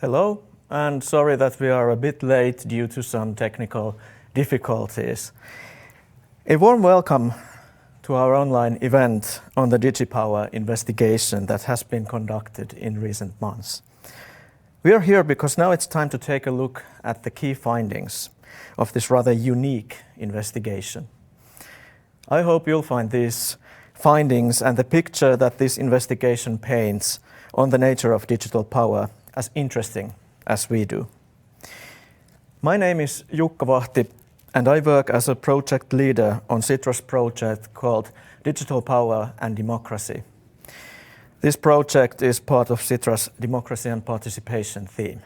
Hello, and sorry that we are a bit late due to some technical difficulties. A warm welcome to our online event on the Digipower investigation that has been conducted in recent months. We are here because now it's time to take a look at the key findings of this rather unique investigation. I hope you'll find these findings and the picture that this investigation paints on the nature of digital power as interesting as we do. My name is Jukka Vahti, and I work as a project leader on Sitra's project called Digital Power and Democracy. This project is part of Sitra's democracy and participation theme.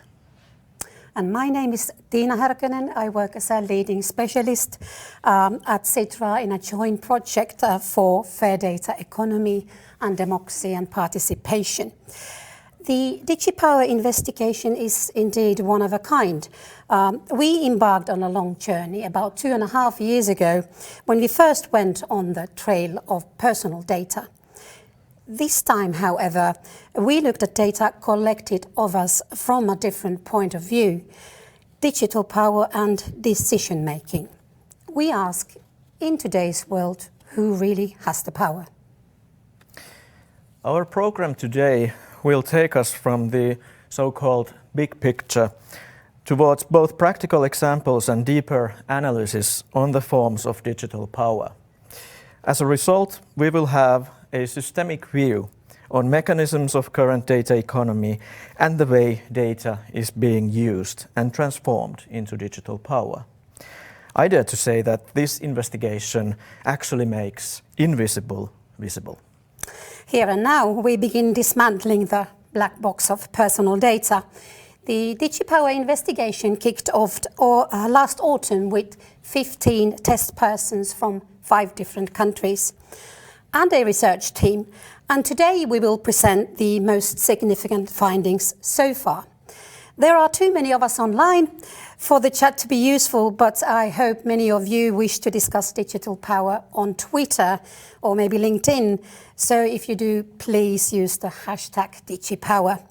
And my name is Tiina Härkönen. I work as a leading specialist at Sitra in a joint project for fair data economy and democracy and participation. The Digipower investigation is indeed one of a kind. We embarked on a long journey about 2.5 years ago when we first went on the trail of personal data. This time, however, we looked at data collected of us from a different point of view, digital power and decision making. We ask, in today's world, who really has the power? Our program today will take us from the so-called big picture towards both practical examples and deeper analysis on the forms of digital power. As a result, we will have a systemic view on mechanisms of current data economy and the way data is being used and transformed into digital power. I dare to say that this investigation actually makes invisible visible. Here and now, we begin dismantling the black box of personal data. The Digipower investigation kicked off last autumn with 15 test persons from 5 different countries and a research team. And today we will present the most significant findings so far. There are too many of us online for the chat to be useful, but I hope many of you wish to discuss digital power on Twitter or maybe LinkedIn. So if you do, please use the hashtag Digipower.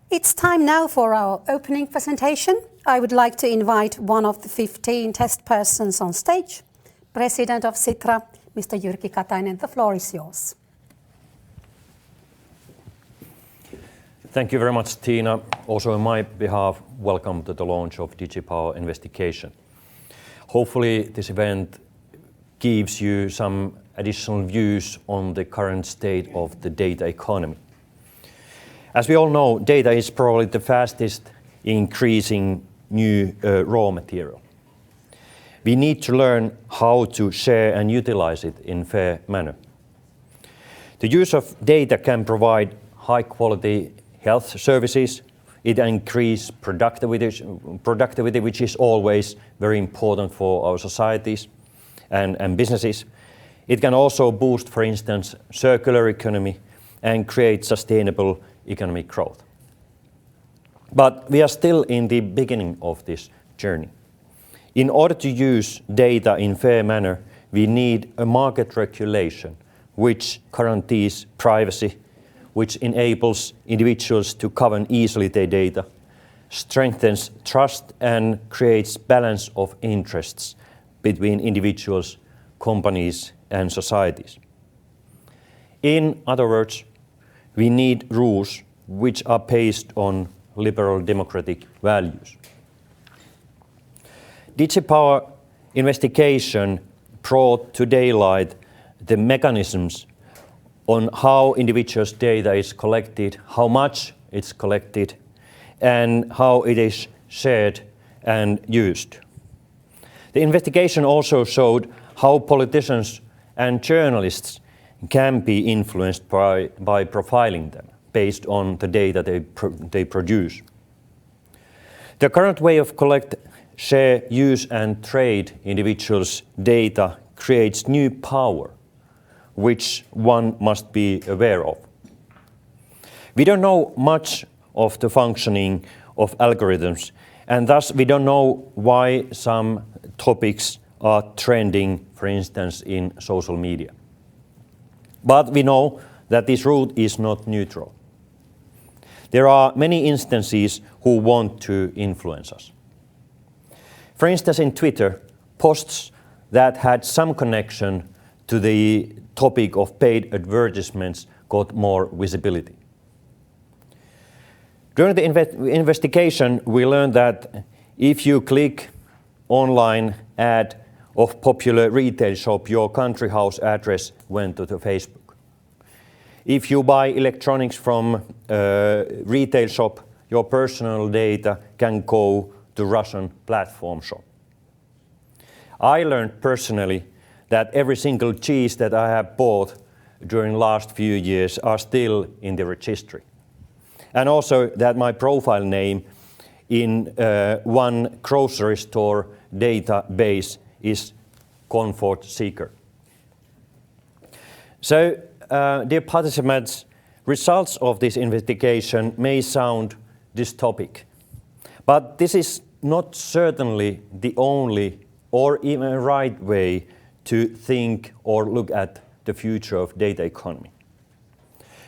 It's time now for our opening presentation. I would like to invite one of the 15 test persons on stage, President of Sitra, Mr. Jyrki Katainen. The floor is yours. Thank you very much, Tiina. Also on my behalf, welcome to the launch of Digipower investigation. Hopefully this event gives you some additional views on the current state of the data economy. As we all know, data is probably the fastest increasing new raw material. We need to learn how to share and utilize it in a fair manner. The use of data can provide high quality health services. It increases productivity, which is always very important for our societies and businesses. It can also boost, for instance, circular economy and create sustainable economic growth. But we are still in the beginning of this journey. In order to use data in a fair manner, we need a market regulation which guarantees privacy, which enables individuals to govern easily their data, strengthens trust and creates balance of interests between individuals, companies and societies. In other words, we need rules which are based on liberal democratic values. Digipower investigation brought to daylight the mechanisms on how individuals' data is collected, how much it's collected, and how it is shared and used. The investigation also showed how politicians and journalists can be influenced by profiling them based on the data they produce. The current way of collect, share, use and trade individuals' data creates new power which one must be aware of. We don't know much of the functioning of algorithms, and thus we don't know why some topics are trending, for instance, in social media. But we know that this route is not neutral. there are many instances who want to influence us. For instance, in Twitter, posts that had some connection to the topic of paid advertisements got more visibility. During the investigation, we learned that if you click online ad of popular retail shop, your country house address went to the Facebook. If you buy electronics from retail shop, your personal data can go to Russian platform shop. I learned personally that every single cheese that I have bought during last few years are still in the registry. And also that my profile name in one grocery store database is comfort seeker. So, dear participants, results of this investigation may sound dystopic, but this is not certainly the only or even right way to think or look at the future of data economy.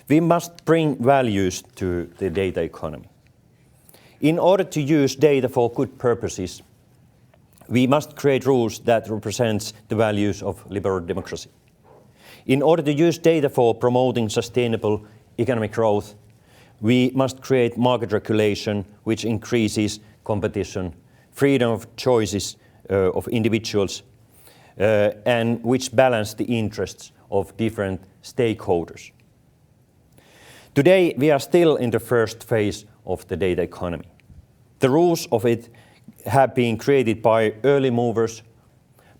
We must bring values to the data economy. In order to use data for good purposes, we must create rules that represent the values of liberal democracy. In order to use data for promoting sustainable economic growth, we must create market regulation which increases competition, freedom of choices of individuals, and which balance the interests of different stakeholders. Today, we are still in the first phase of the data economy. The rules of it have been created by early movers,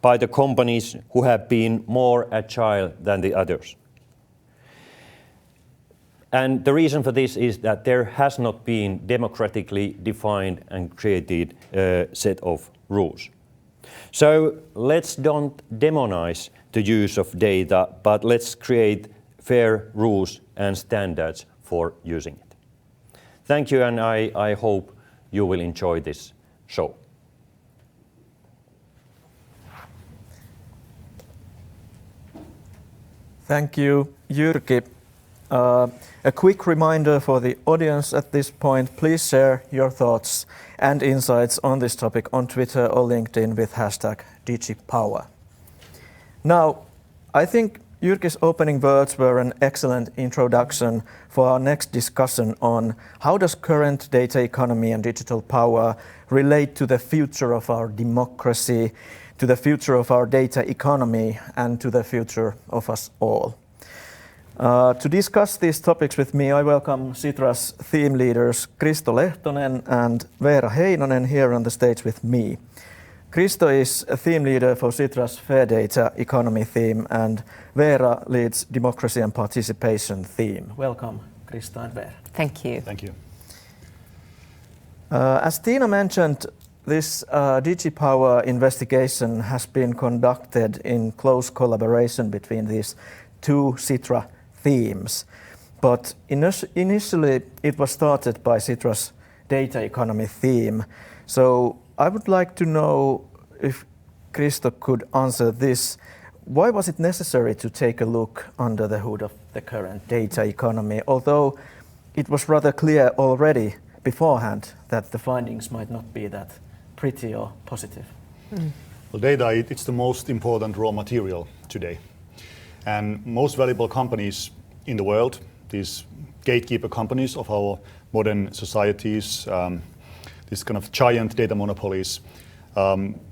by the companies who have been more agile than the others. And the reason for this is that there has not been democratically defined and created set of rules. So let's don't demonize the use of data, but let's create fair rules and standards for using it. Thank you, and I hope you will enjoy this show. Thank you, Jyrki. A quick reminder for the audience at this point, please share your thoughts and insights on this topic on Twitter or LinkedIn with hashtag Digipower. Now, I think Jyrki's opening words were an excellent introduction for our next discussion on how does current data economy and digital power relate to the future of our democracy, to the future of our data economy, and to the future of us all. To discuss these topics with me, I welcome Sitra's theme leaders Kristo Lehtonen and Veera Heinonen here on the stage with me. Kristo is a theme leader for Sitra's Fair Data Economy theme, and Veera leads Democracy and Participation theme. Welcome, Kristo and Veera. Thank you. Thank you. As Tiina mentioned, this Digipower investigation has been conducted in close collaboration between these two Sitra themes. But initially it was started by Sitra's data economy theme. So I would like to know if Kristo could answer this. Why was it necessary to take a look under the hood of the current data economy, although it was rather clear already beforehand that the findings might not be that pretty or positive? Well, data, it's the most important raw material today. And most valuable companies in the world, these gatekeeper companies of our modern societies, these kind of giant data monopolies,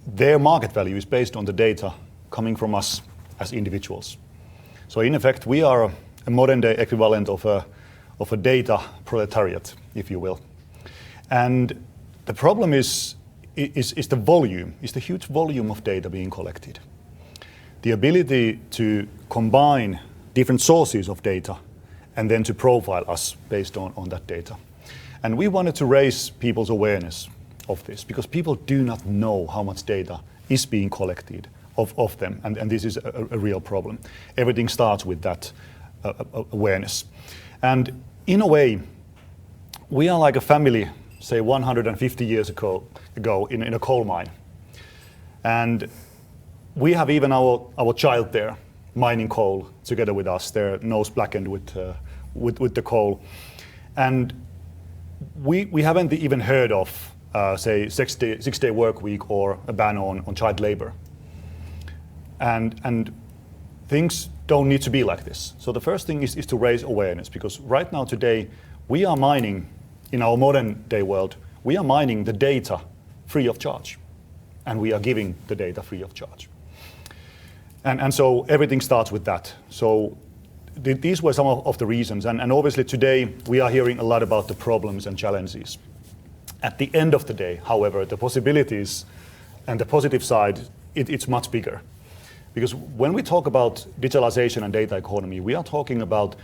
their market value is based on the data coming from us as individuals. So in effect, we are a modern day equivalent of a data proletariat, if you will. And the problem is the volume, is the huge volume of data being collected. The ability to combine different sources of data and then to profile us based on that data. And we wanted to raise people's awareness of this because people do not know how much data is being collected of them, and this is a real problem. Everything starts with that awareness. And in a way, we are like a family, say 150 years ago in a coal mine. And we have even our child there mining coal together with us, their nose blackened with the coal. And we haven't even heard of, say, six-day work week or a ban on child labor. And things don't need to be like this. So the first thing is to raise awareness, because right now today we are mining, in our modern day world, we are mining the data free of charge, and we are giving the data free of charge. And so everything starts with that. So these were some of the reasons, and obviously today we are hearing a lot about the problems and challenges. At the end of the day, however, the possibilities and the positive side, it's much bigger. Because when we talk about digitalization and data economy, we are talking about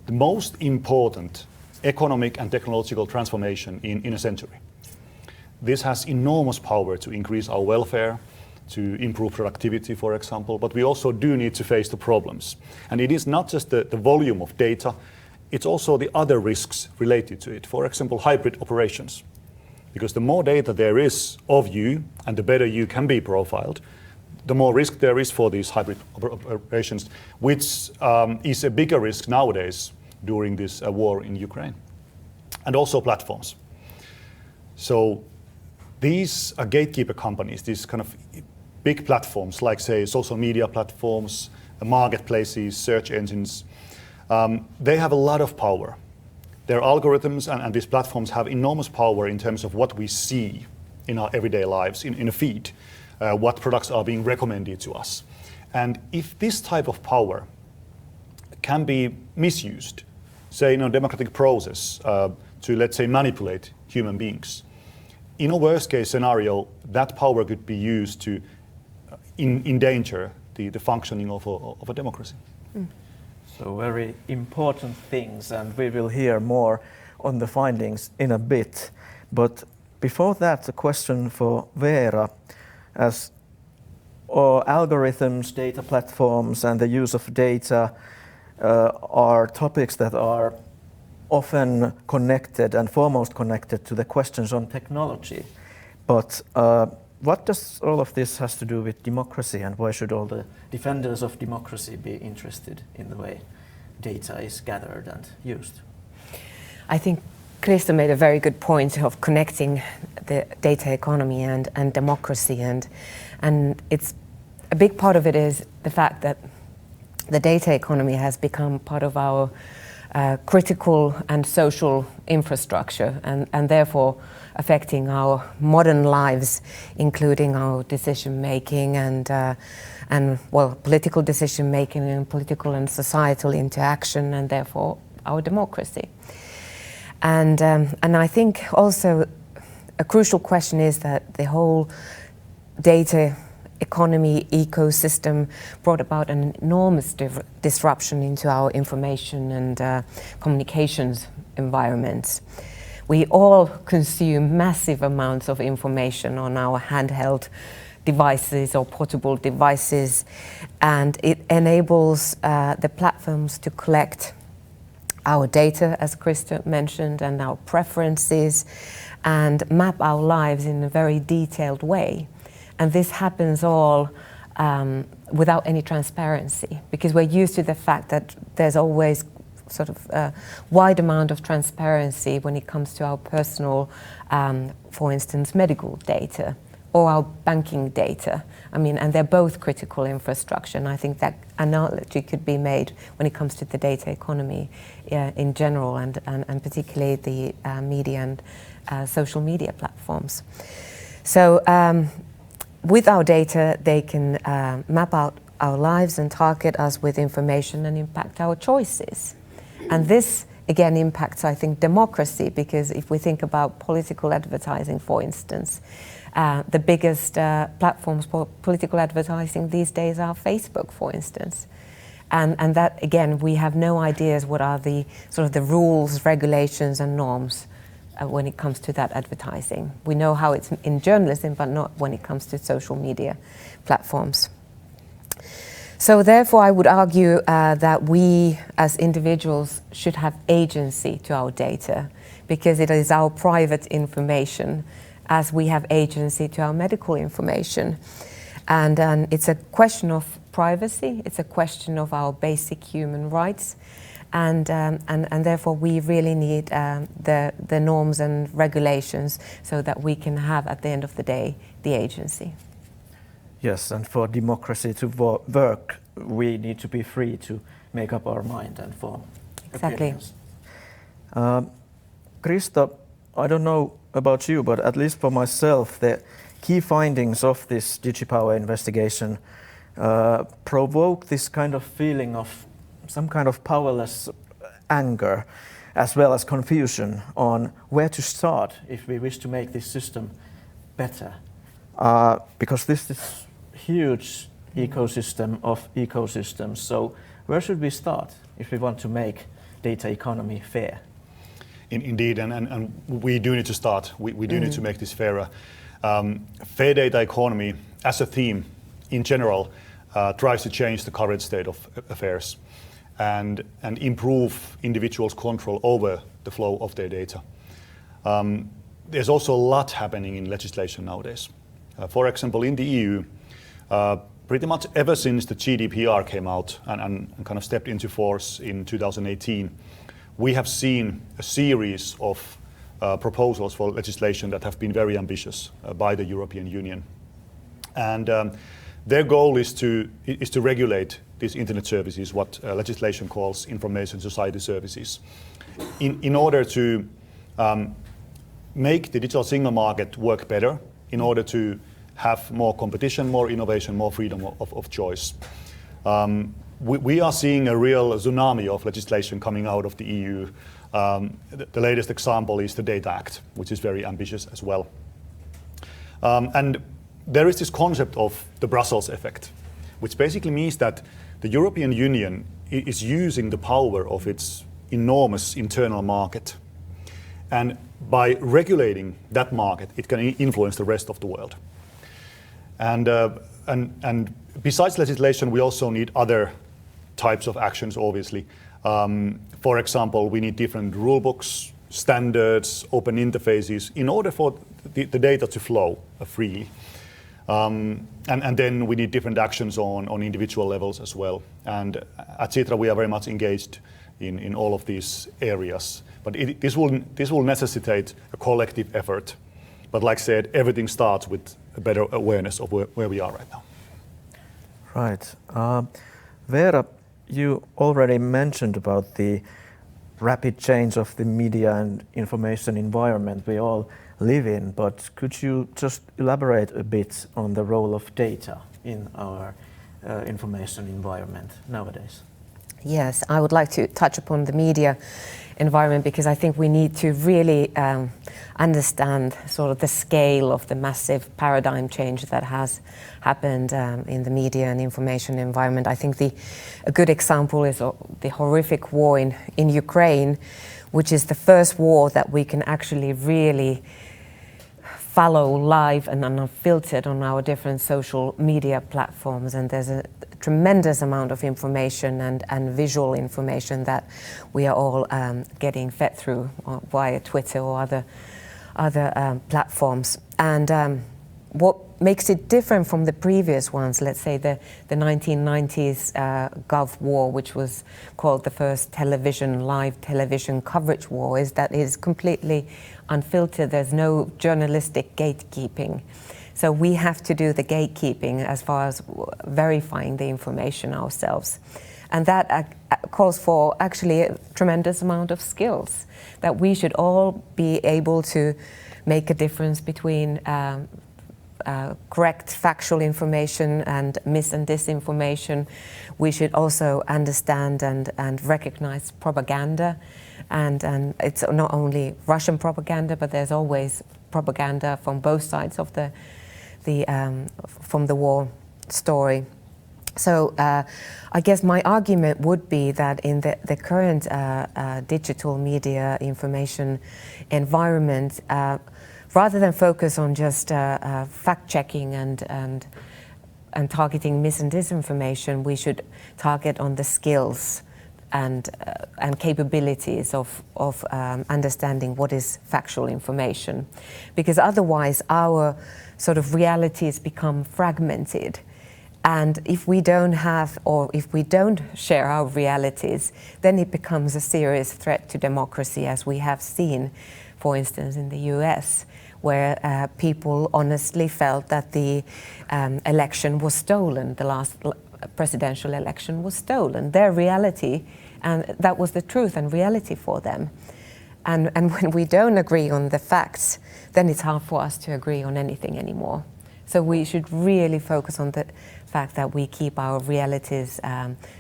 the most important economic and technological transformation in a century. This has enormous power to increase our welfare, to improve productivity, for example, but we also do need to face the problems. And it is not just the volume of data, it's also the other risks related to it. For example, hybrid operations. Because the more data there is of you and the better you can be profiled, the more risk there is for these hybrid operations, which is a bigger risk nowadays during this war in Ukraine. And also platforms. So these are gatekeeper companies, these kind of big platforms like, say, social media platforms, marketplaces, search engines. They have a lot of power. Their algorithms and these platforms have enormous power in terms of what we see in our everyday lives, in a feed, what products are being recommended to us. And if this type of power can be misused, say in a democratic process, to, let's say, manipulate human beings, in a worst case scenario, that power could be used to endanger the functioning of a democracy. So very important things, and we will hear more on the findings in a bit. But before that, a question for Veera. As algorithms, data platforms, and the use of data are topics that are often connected and foremost connected to the questions on technology. But what does all of this has to do with democracy, and why should all the defenders of democracy be interested in the way data is gathered and used? I think Kristo made a very good point of connecting the data economy and democracy, and it's a big part of it is the fact that the data economy has become part of our critical and social infrastructure, and therefore affecting our modern lives, including our decision making and political decision making and political and societal interaction, and therefore our democracy. And I think also a crucial question is that the whole data economy ecosystem brought about an enormous disruption into our information and communications environments. We all consume massive amounts of information on our handheld devices or portable devices, and it enables the platforms to collect our data, as Kristo mentioned, and our preferences, and map our lives in a very detailed way. And this happens all without any transparency, because we're used to the fact that there's always sort of a wide amount of transparency when it comes to our personal, for instance, medical data or our banking data. I mean, and they're both critical infrastructure, and I think that analogy could be made when it comes to the data economy in general, and particularly the media and social media platforms. So with our data, they can map out our lives and target us with information and impact our choices. And this, again, impacts, I think, democracy, because if we think about political advertising, for instance, the biggest platforms for political advertising these days are Facebook, for instance. And that, again, we have no ideas what are the sort of the rules, regulations and norms when it comes to that advertising. We know how it's in journalism, but not when it comes to social media platforms. So therefore, I would argue that we as individuals should have agency to our data, because it is our private information, as we have agency to our medical information. And it's a question of privacy, it's a question of our basic human rights, and therefore we really need the norms and regulations so that we can have, at the end of the day, the agency. Yes, and for democracy to work, we need to be free to make up our mind and form opinions. Kristo, I don't know about you, but at least for myself, the key findings of this Digipower investigation provoke this kind of feeling of some kind of powerless anger, as well as confusion on where to start if we wish to make this system better. Because this is huge ecosystem of ecosystems. So where should we start if we want to make data economy fair? Indeed, and we do need to start. We do need to make this fairer. Fair data economy as a theme in general tries to change the current state of affairs and improve individuals' control over the flow of their data. There's also a lot happening in legislation nowadays. For example, in the EU, pretty much ever since the GDPR came out and kind of stepped into force in 2018, we have seen a series of proposals for legislation that have been very ambitious by the European Union. And their goal is to regulate these internet services, what legislation calls information society services, in order to make the digital single market work better, in order to have more competition, more innovation, more freedom of choice. We are seeing a real tsunami of legislation coming out of the EU. The latest example is the Data Act, which is very ambitious as well. And there is this concept of the Brussels effect, which basically means that the European Union is using the power of its enormous internal market. And by regulating that market, it can influence the rest of the world. And besides legislation, we also need other types of actions, obviously. For example, we need different rule books, standards, open interfaces in order for the data to flow freely. And then we need different actions on individual levels as well. And at Sitra, we are very much engaged in all of these areas. But this will necessitate a collective effort. But like I said, everything starts with a better awareness of where we are right now. Right. Veera, you already mentioned about the rapid change of the media and information environment we all live in, but could you just elaborate a bit on the role of data in our information environment nowadays? Yes, I would like to touch upon the media environment because I think we need to really understand sort of the scale of the massive paradigm change that has happened in the media and information environment. I think a good example is the horrific war in Ukraine, which is the first war that we can actually really follow live and unfiltered on our different social media platforms, and there's a tremendous amount of information and visual information that we are all getting fed through via Twitter or other platforms. And what makes it different from the previous ones, let's say the 1990s Gulf War, which was called the first live television coverage war, is that it is completely unfiltered. There's no journalistic gatekeeping. So we have to do the gatekeeping as far as verifying the information ourselves. And that calls for actually a tremendous amount of skills that we should all be able to make a difference between correct factual information and mis and disinformation. We should also understand and recognize propaganda. And it's not only Russian propaganda, but there's always propaganda from both sides of from the war story. So I guess my argument would be that in the current digital media information environment, rather than focus on just fact-checking and targeting mis and disinformation, we should target on the skills and capabilities of understanding what is factual information, because otherwise our sort of realities become fragmented, And if we don't have, or if we don't share our realities, then it becomes a serious threat to democracy, as we have seen, for instance, in the US, where people honestly felt that the election was stolen, the last presidential election was stolen. Their reality, and that was the truth and reality for them. And when we don't agree on the facts, then it's hard for us to agree on anything anymore. So we should really focus on the fact that we keep our realities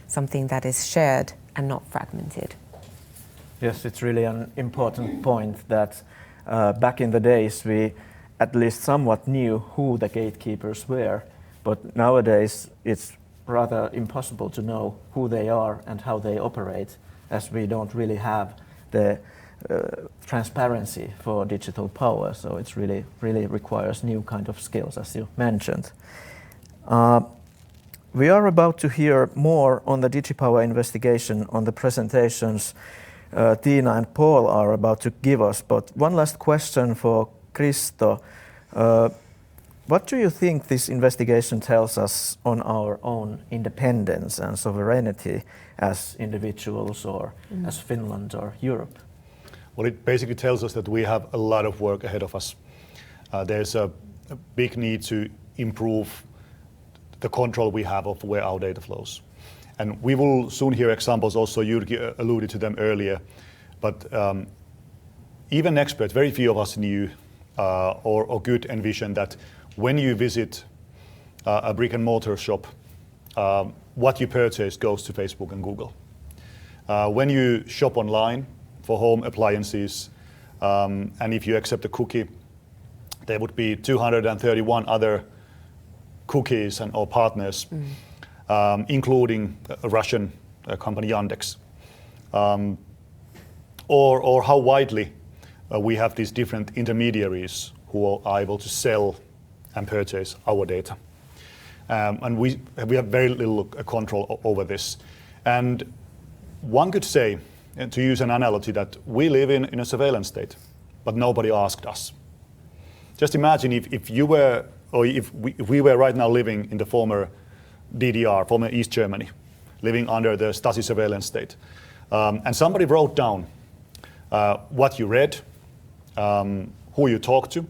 something that is shared and not fragmented. Yes, it's really an important point that back in the days we at least somewhat knew who the gatekeepers were, but nowadays it's rather impossible to know who they are and how they operate, as we don't really have the transparency for digital power. So it's really requires new kind of skills, as you mentioned. We are about to hear more on the DigiPower investigation on the presentations Tiina and Paul are about to give us. But one last question for Kristo. What do you think this investigation tells us on our own independence and sovereignty as individuals or as Finland or Europe? Well, it basically tells us that we have a lot of work ahead of us. There's a big need to improve the control we have of where our data flows. And we will soon hear examples, also Jyrki alluded to them earlier, but even experts, very few of us knew or could envision that when you visit a brick and mortar shop, what you purchase goes to Facebook and Google. When you shop online for home appliances, and if you accept a cookie, there would be 231 other cookies or partners, including a Russian company Yandex. Or how widely we have these different intermediaries who are able to sell and purchase our data. And we have very little control over this. And one could say, and to use an analogy, that we live in a surveillance state, but nobody asked us. Just imagine if you were, or if we were right now living in the former DDR, former East Germany, living under the Stasi surveillance state, and somebody wrote down what you read, who you talked to,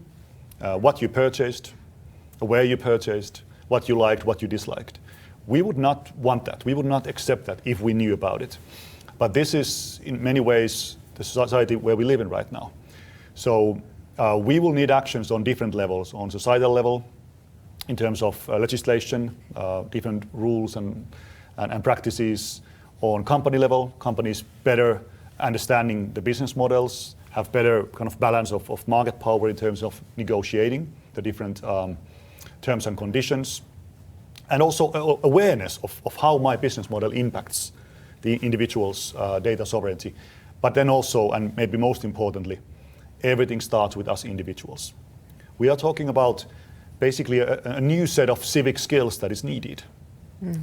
what you purchased, where you purchased, what you liked, what you disliked. We would not want that. We would not accept that if we knew about it. But this is, in many ways, the society where we live in right now. So we will need actions on different levels, on societal level, in terms of legislation, different rules and practices, on company level, companies better understanding the business models, have better kind of balance of market power in terms of negotiating the different terms and conditions, and also awareness of how my business model impacts the individual's data sovereignty. But then also, and maybe most importantly, everything starts with us individuals. We are talking about basically a new set of civic skills that is needed,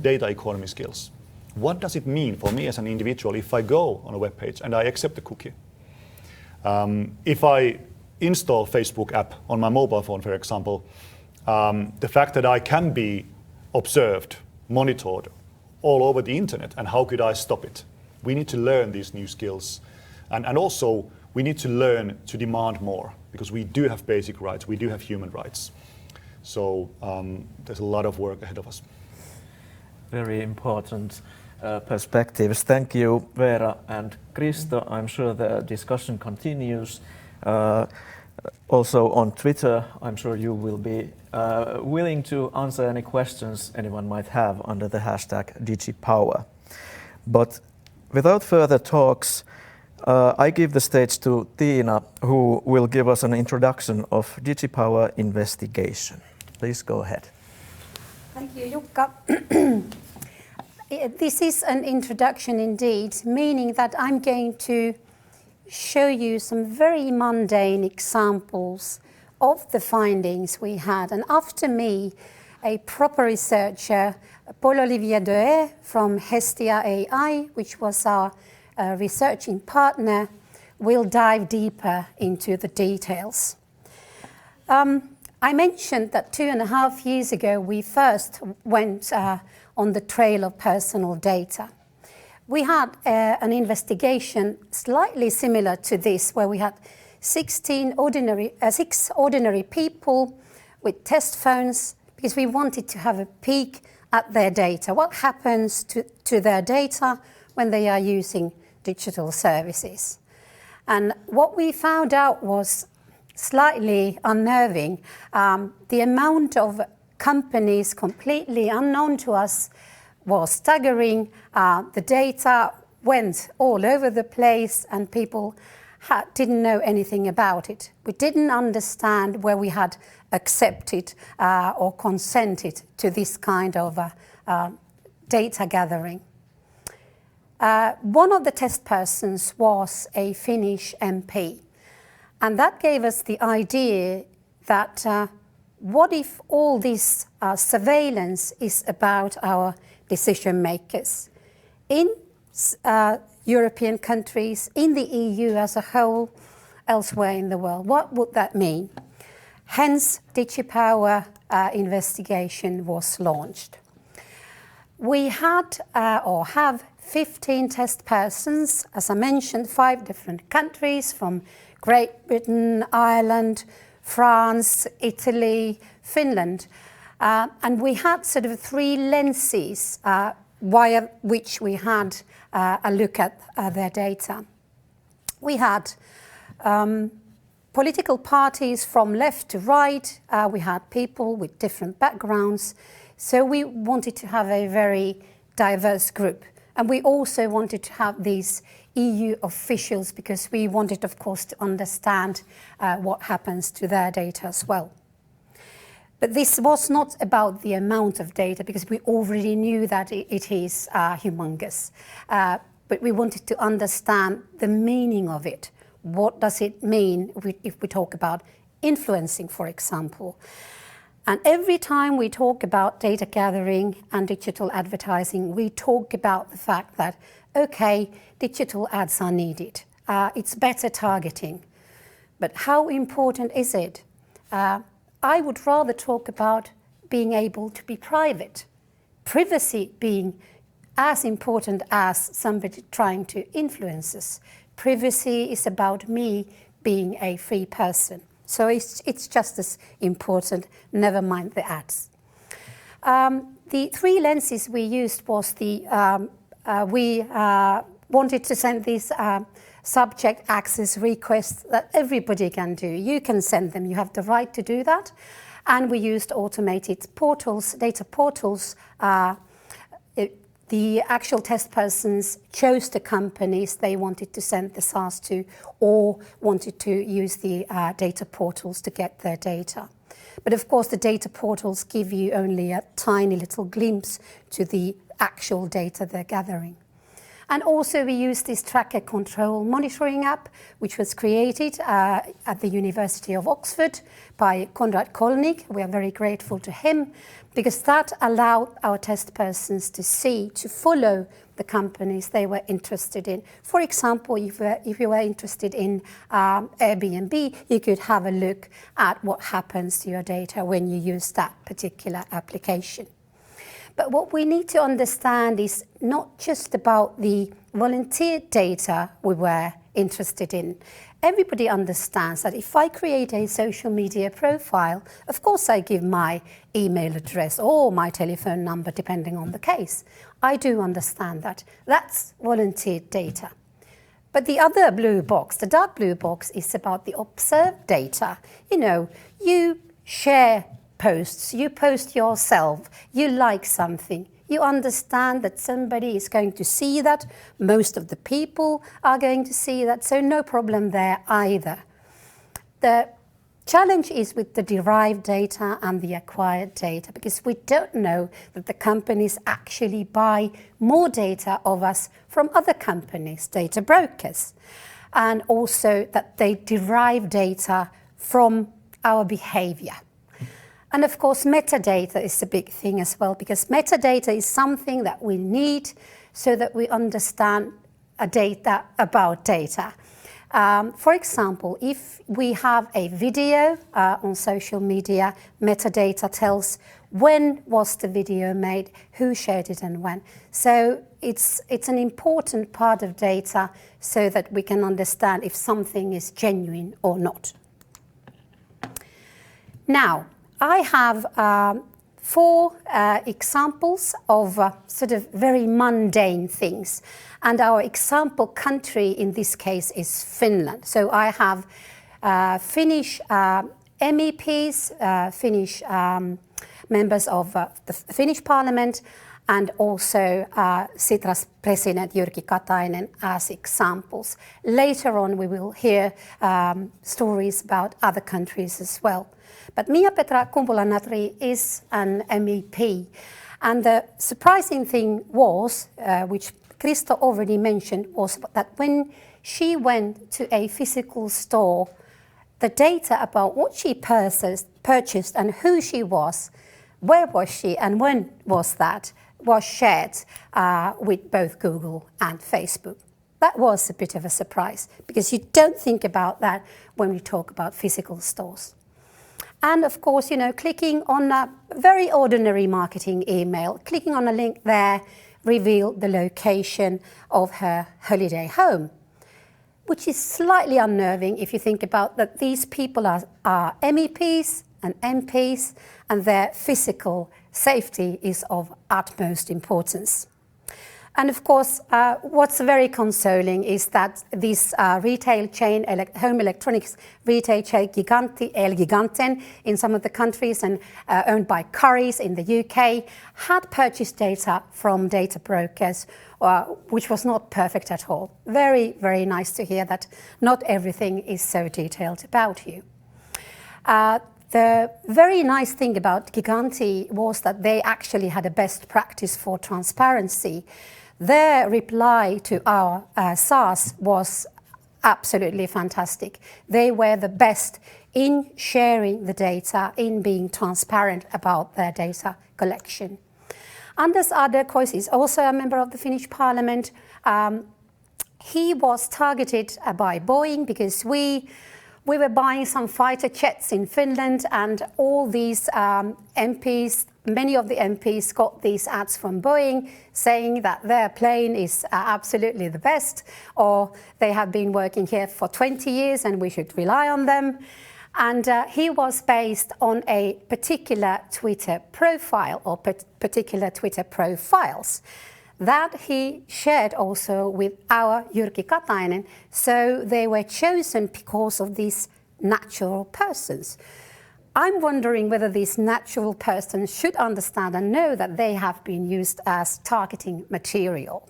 data economy skills. What does it mean for me as an individual if I go on a web page and I accept the cookie? If I install Facebook app on my mobile phone, for example, the fact that I can be observed, monitored all over the internet, and how could I stop it? We need to learn these new skills. And also, we need to learn to demand more, because we do have basic rights, we do have human rights. So there's a lot of work ahead of us. Very important perspectives. Thank you, Veera and Kristo. I'm sure the discussion continues. Also on Twitter, I'm sure you will be willing to answer any questions anyone might have under the hashtag DigiPower. But without further talks, I give the stage to Tiina, who will give us an introduction of DigiPower investigation. Please go ahead. Thank you, Jukka. This is an introduction indeed, meaning that I'm going to show you some very mundane examples of the findings we had. And after me, a proper researcher, Paul-Olivier from Hestia.ai, which was our researching partner, will dive deeper into the details. I mentioned that 2.5 years ago we first went on the trail of personal data. We had an investigation slightly similar to this, where we had 6 ordinary people with test phones, because we wanted to have a peek at their data. What happens to their data when they are using digital services? And what we found out was slightly unnerving. The amount of companies completely unknown to us was staggering. The data went all over the place and people didn't know anything about it. We didn't understand where we had accepted or consented to this kind of data gathering. One of the test persons was a Finnish MP, and that gave us the idea that what if all this surveillance is about our decision makers in European countries, in the EU as a whole, elsewhere in the world? What would that mean? Hence, Digipower investigation was launched. We had or have 15 test persons, as I mentioned, 5 different countries, from Great Britain, Ireland, France, Italy, Finland. And we had sort of 3 lenses via which we had a look at their data. We had political parties from left to right. We had people with different backgrounds. So we wanted to have a very diverse group. And we also wanted to have these EU officials, because we wanted, of course, to understand what happens to their data as well. But this was not about the amount of data, because we already knew that it is humongous. But we wanted to understand the meaning of it. What does it mean if we talk about influencing, for example? And every time we talk about data gathering and digital advertising, we talk about the fact that, okay, digital ads are needed. It's better targeting. But how important is it? I would rather talk about being able to be private. Privacy being as important as somebody trying to influence us. Privacy is about me being a free person. So it's just as important, never mind the ads. The 3 lenses we used was we wanted to send these subject access requests that everybody can do. You can send them, you have the right to do that. And we used automated portals, data portals. The actual test persons chose the companies they wanted to send the SARs to, or wanted to use the data portals to get their data. But of course, the data portals give you only a tiny little glimpse to the actual data they're gathering. And also we used this tracker control monitoring app, which was created at the University of Oxford by Konrad Kolnik. We are very grateful to him, because that allowed our test persons to follow the companies they were interested in. For example, if you were interested in Airbnb, you could have a look at what happens to your data when you use that particular application. But what we need to understand is not just about the volunteer data we were interested in. Everybody understands that if I create a social media profile, of course I give my email address or my telephone number, depending on the case. I do understand that. That's volunteer data. But the other blue box, the dark blue box, is about the observed data. You know, you share posts, you post yourself, you like something, you understand that somebody is going to see that, most of the people are going to see that, so no problem there either. The challenge is with the derived data and the acquired data, because we don't know that the companies actually buy more data of us from other companies, data brokers, and also that they derive data from our behavior. And of course, metadata is a big thing as well, because metadata is something that we need so that we understand data about data. For example, if we have a video on social media, metadata tells when was the video made, who shared it and when. So it's an important part of data so that we can understand if something is genuine or not. Now, I have 4 examples of sort of very mundane things. And our example country in this case is Finland. So I have Finnish MEPs, Finnish members of the Finnish Parliament, and also Sitra's president Jyrki Katainen as examples. Later on we will hear stories about other countries as well. But Mia-Petra Kumpula-Natri is an MEP. And the surprising thing was, which Kristo already mentioned, was that when she went to a physical store, the data about what she purchased and who she was, where was she and when was that, was shared with both Google and Facebook. That was a bit of a surprise, because you don't think about that when we talk about physical stores. And of course, you know, clicking on a very ordinary marketing email, clicking on a link there revealed the location of her holiday home, which is slightly unnerving if you think about that these people are MEPs and MPs, and their physical safety is of utmost importance. And of course, what's very consoling is that this retail chain, home electronics retail chain, Giganti, Elgiganten in some of the countries and owned by Currys in the UK, had purchased data from data brokers, which was not perfect at all. Very, very nice to hear that not everything is so detailed about you. The very nice thing about Giganti was that they actually had a best practice for transparency. Their reply to our SaaS was absolutely fantastic. They were the best in sharing the data, in being transparent about their data collection. Anders Adlercreutz is also a member of the Finnish Parliament. He was targeted by Boeing because we were buying some fighter jets in Finland, and all these MPs, many of the MPs got these ads from Boeing saying that their plane is absolutely the best, or they have been working here for 20 years and we should rely on them. And he was based on a particular Twitter profile or particular Twitter profiles that he shared also with our Jyrki Katainen. So they were chosen because of these natural persons. I'm wondering whether these natural persons should understand and know that they have been used as targeting material.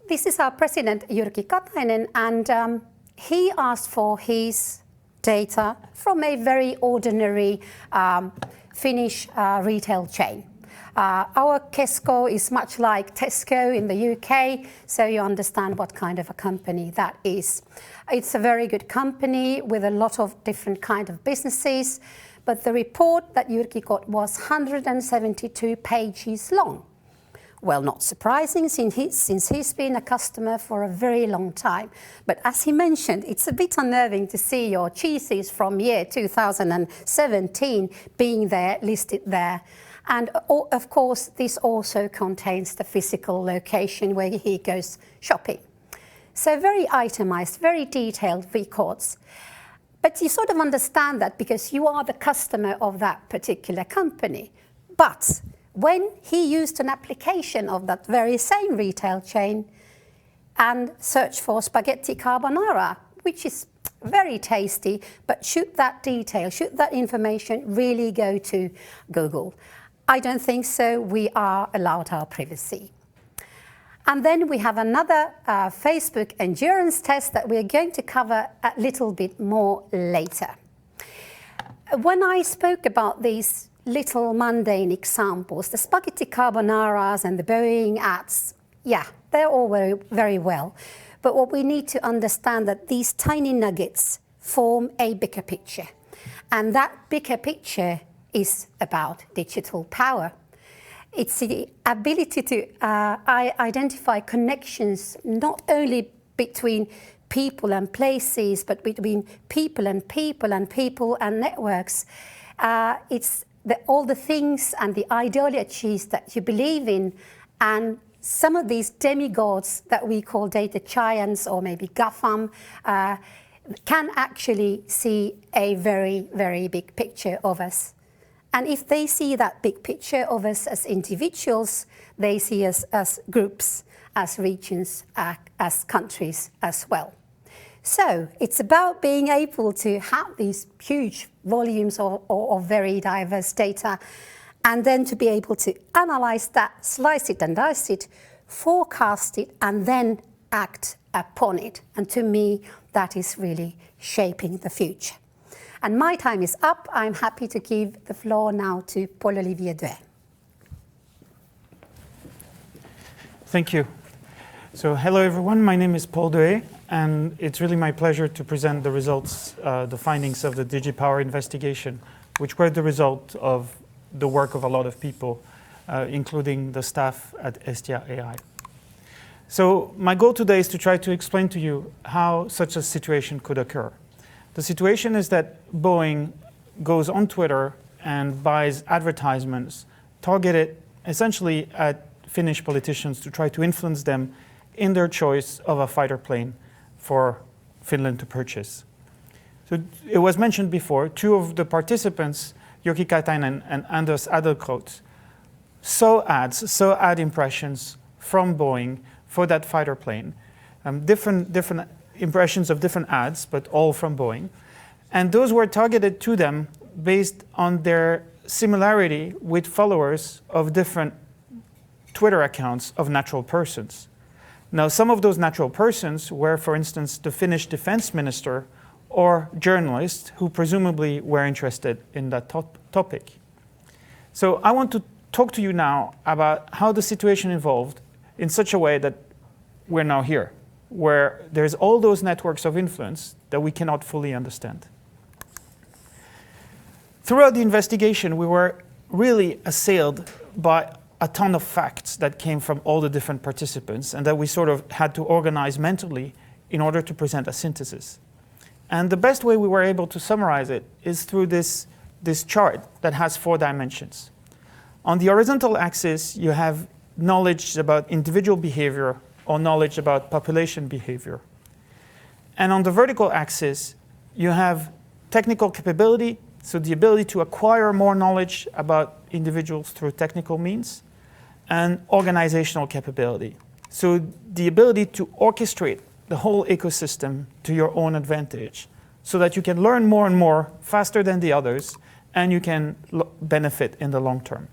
This is our president, Jyrki Katainen, and he asked for his data from a very ordinary Finnish retail chain. Our Kesko is much like Tesco in the UK, so you understand what kind of a company that is. It's a very good company with a lot of different kind of businesses, but the report that Jyrki got was 172 pages long. Well, not surprising since he's been a customer for a very long time. But as he mentioned, it's a bit unnerving to see your cheeses from year 2017 being there, listed there. And of course, this also contains the physical location where he goes shopping. So very itemized, very detailed records. But you sort of understand that because you are the customer of that particular company. But when he used an application of that very same retail chain and searched for spaghetti carbonara, which is very tasty, but should that information really go to Google? I don't think so. We are allowed our privacy. And then we have another Facebook endurance test that we are going to cover a little bit more later. When I spoke about these little mundane examples, the spaghetti carbonaras and the Boeing ads, yeah, they're all very, very well. But what we need to understand that these tiny nuggets form a bigger picture. And that bigger picture is about digital power. It's the ability to identify connections not only between people and places, but between people and people and people and networks. It's all the things and the ideologies that you believe in, and some of these demigods that we call data giants or maybe GAFAM can actually see a very, very big picture of us. And if they see that big picture of us as individuals, they see us as groups, as regions, as countries as well. So it's about being able to have these huge volumes of very diverse data, and then to be able to analyze that, slice it and dice it, forecast it, and then act upon it. And to me, that is really shaping the future. And my time is up. I'm happy to give the floor now to Paul-Olivier. Thank you. So hello everyone, my name is Paul-Olivier, and it's really my pleasure to present the results, the findings of the Digipower investigation, which were the result of the work of a lot of people, including the staff at Hestia.ai. So my goal today is to try to explain to you how such a situation could occur. The situation is that Boeing goes on Twitter and buys advertisements targeted essentially at Finnish politicians to try to influence them in their choice of a fighter plane for Finland to purchase. So it was mentioned before, two of the participants, Jyrki Katainen and Anders Adelkroot, saw ad impressions from Boeing for that fighter plane, different impressions of different ads, but all from Boeing. And those were targeted to them based on their similarity with followers of different Twitter accounts of natural persons. Now, some of those natural persons were, for instance, the Finnish defense minister or journalists who presumably were interested in that topic. So I want to talk to you now about how the situation evolved in such a way that we're now here, where there's all those networks of influence that we cannot fully understand. Throughout the investigation, we were really assailed by a ton of facts that came from all the different participants and that we sort of had to organize mentally in order to present a synthesis. And the best way we were able to summarize it is through this chart that has 4 dimensions. On the horizontal axis, you have knowledge about individual behavior or knowledge about population behavior. And on the vertical axis, you have technical capability, so the ability to acquire more knowledge about individuals through technical means, and organizational capability. So the ability to orchestrate the whole ecosystem to your own advantage so that you can learn more and more faster than the others and you can benefit in the long term.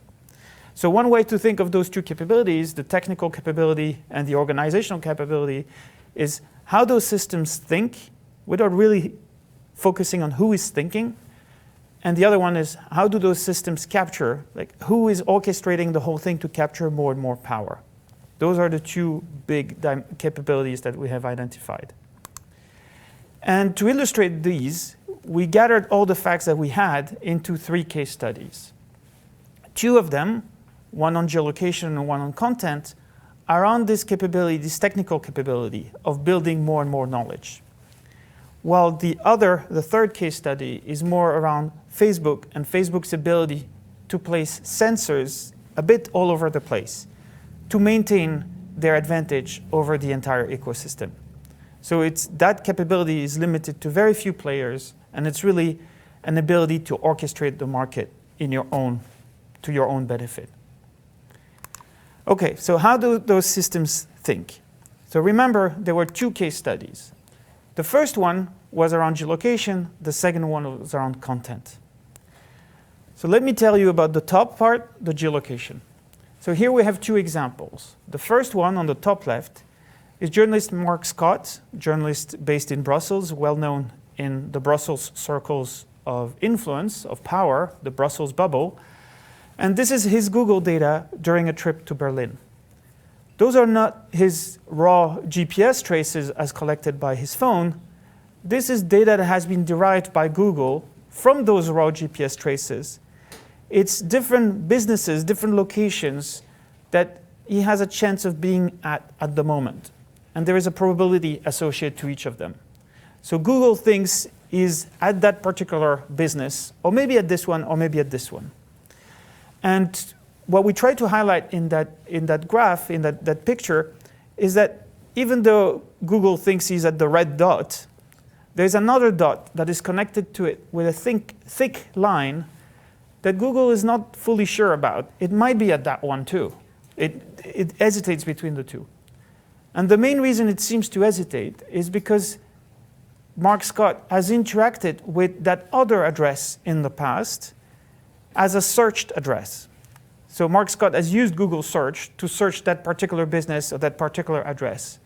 So one way to think of those two capabilities, the technical capability and the organizational capability, is how those systems think without really focusing on who is thinking. And the other one is how do those systems capture, like who is orchestrating the whole thing to capture more and more power. Those are the two big capabilities that we have identified. And to illustrate these, we gathered all the facts that we had into 3 case studies. 2 of them, one on geolocation and one on content, are on this capability, this technical capability of building more and more knowledge. While the third case study is more around Facebook and Facebook's ability to place sensors a bit all over the place to maintain their advantage over the entire ecosystem. So that capability is limited to very few players, and it's really an ability to orchestrate the market to your own benefit. Okay, so how do those systems think? So remember, there were 2 case studies. The first one was around geolocation, the second one was around content. So let me tell you about the top part, the geolocation. So here we have 2 examples. The first one on the top left is journalist Mark Scott, journalist based in Brussels, well known in the Brussels circles of influence, of power, the Brussels bubble. And this is his Google data during a trip to Berlin. Those are not his raw GPS traces as collected by his phone. This is data that has been derived by Google from those raw GPS traces. It's different businesses, different locations that he has a chance of being at the moment. and there is a probability associated to each of them. So Google thinks is at that particular business, or maybe at this one, or maybe at this one. And what we try to highlight in that graph, in that picture, is that even though Google thinks he's at the red dot, there's another dot that is connected to it with a thick line that Google is not fully sure about. It might be at that one too. It hesitates between the two. And the main reason it seems to hesitate is because Mark Scott has interacted with that other address in the past as a searched address. So Mark Scott has used Google search to search that particular business or that particular address.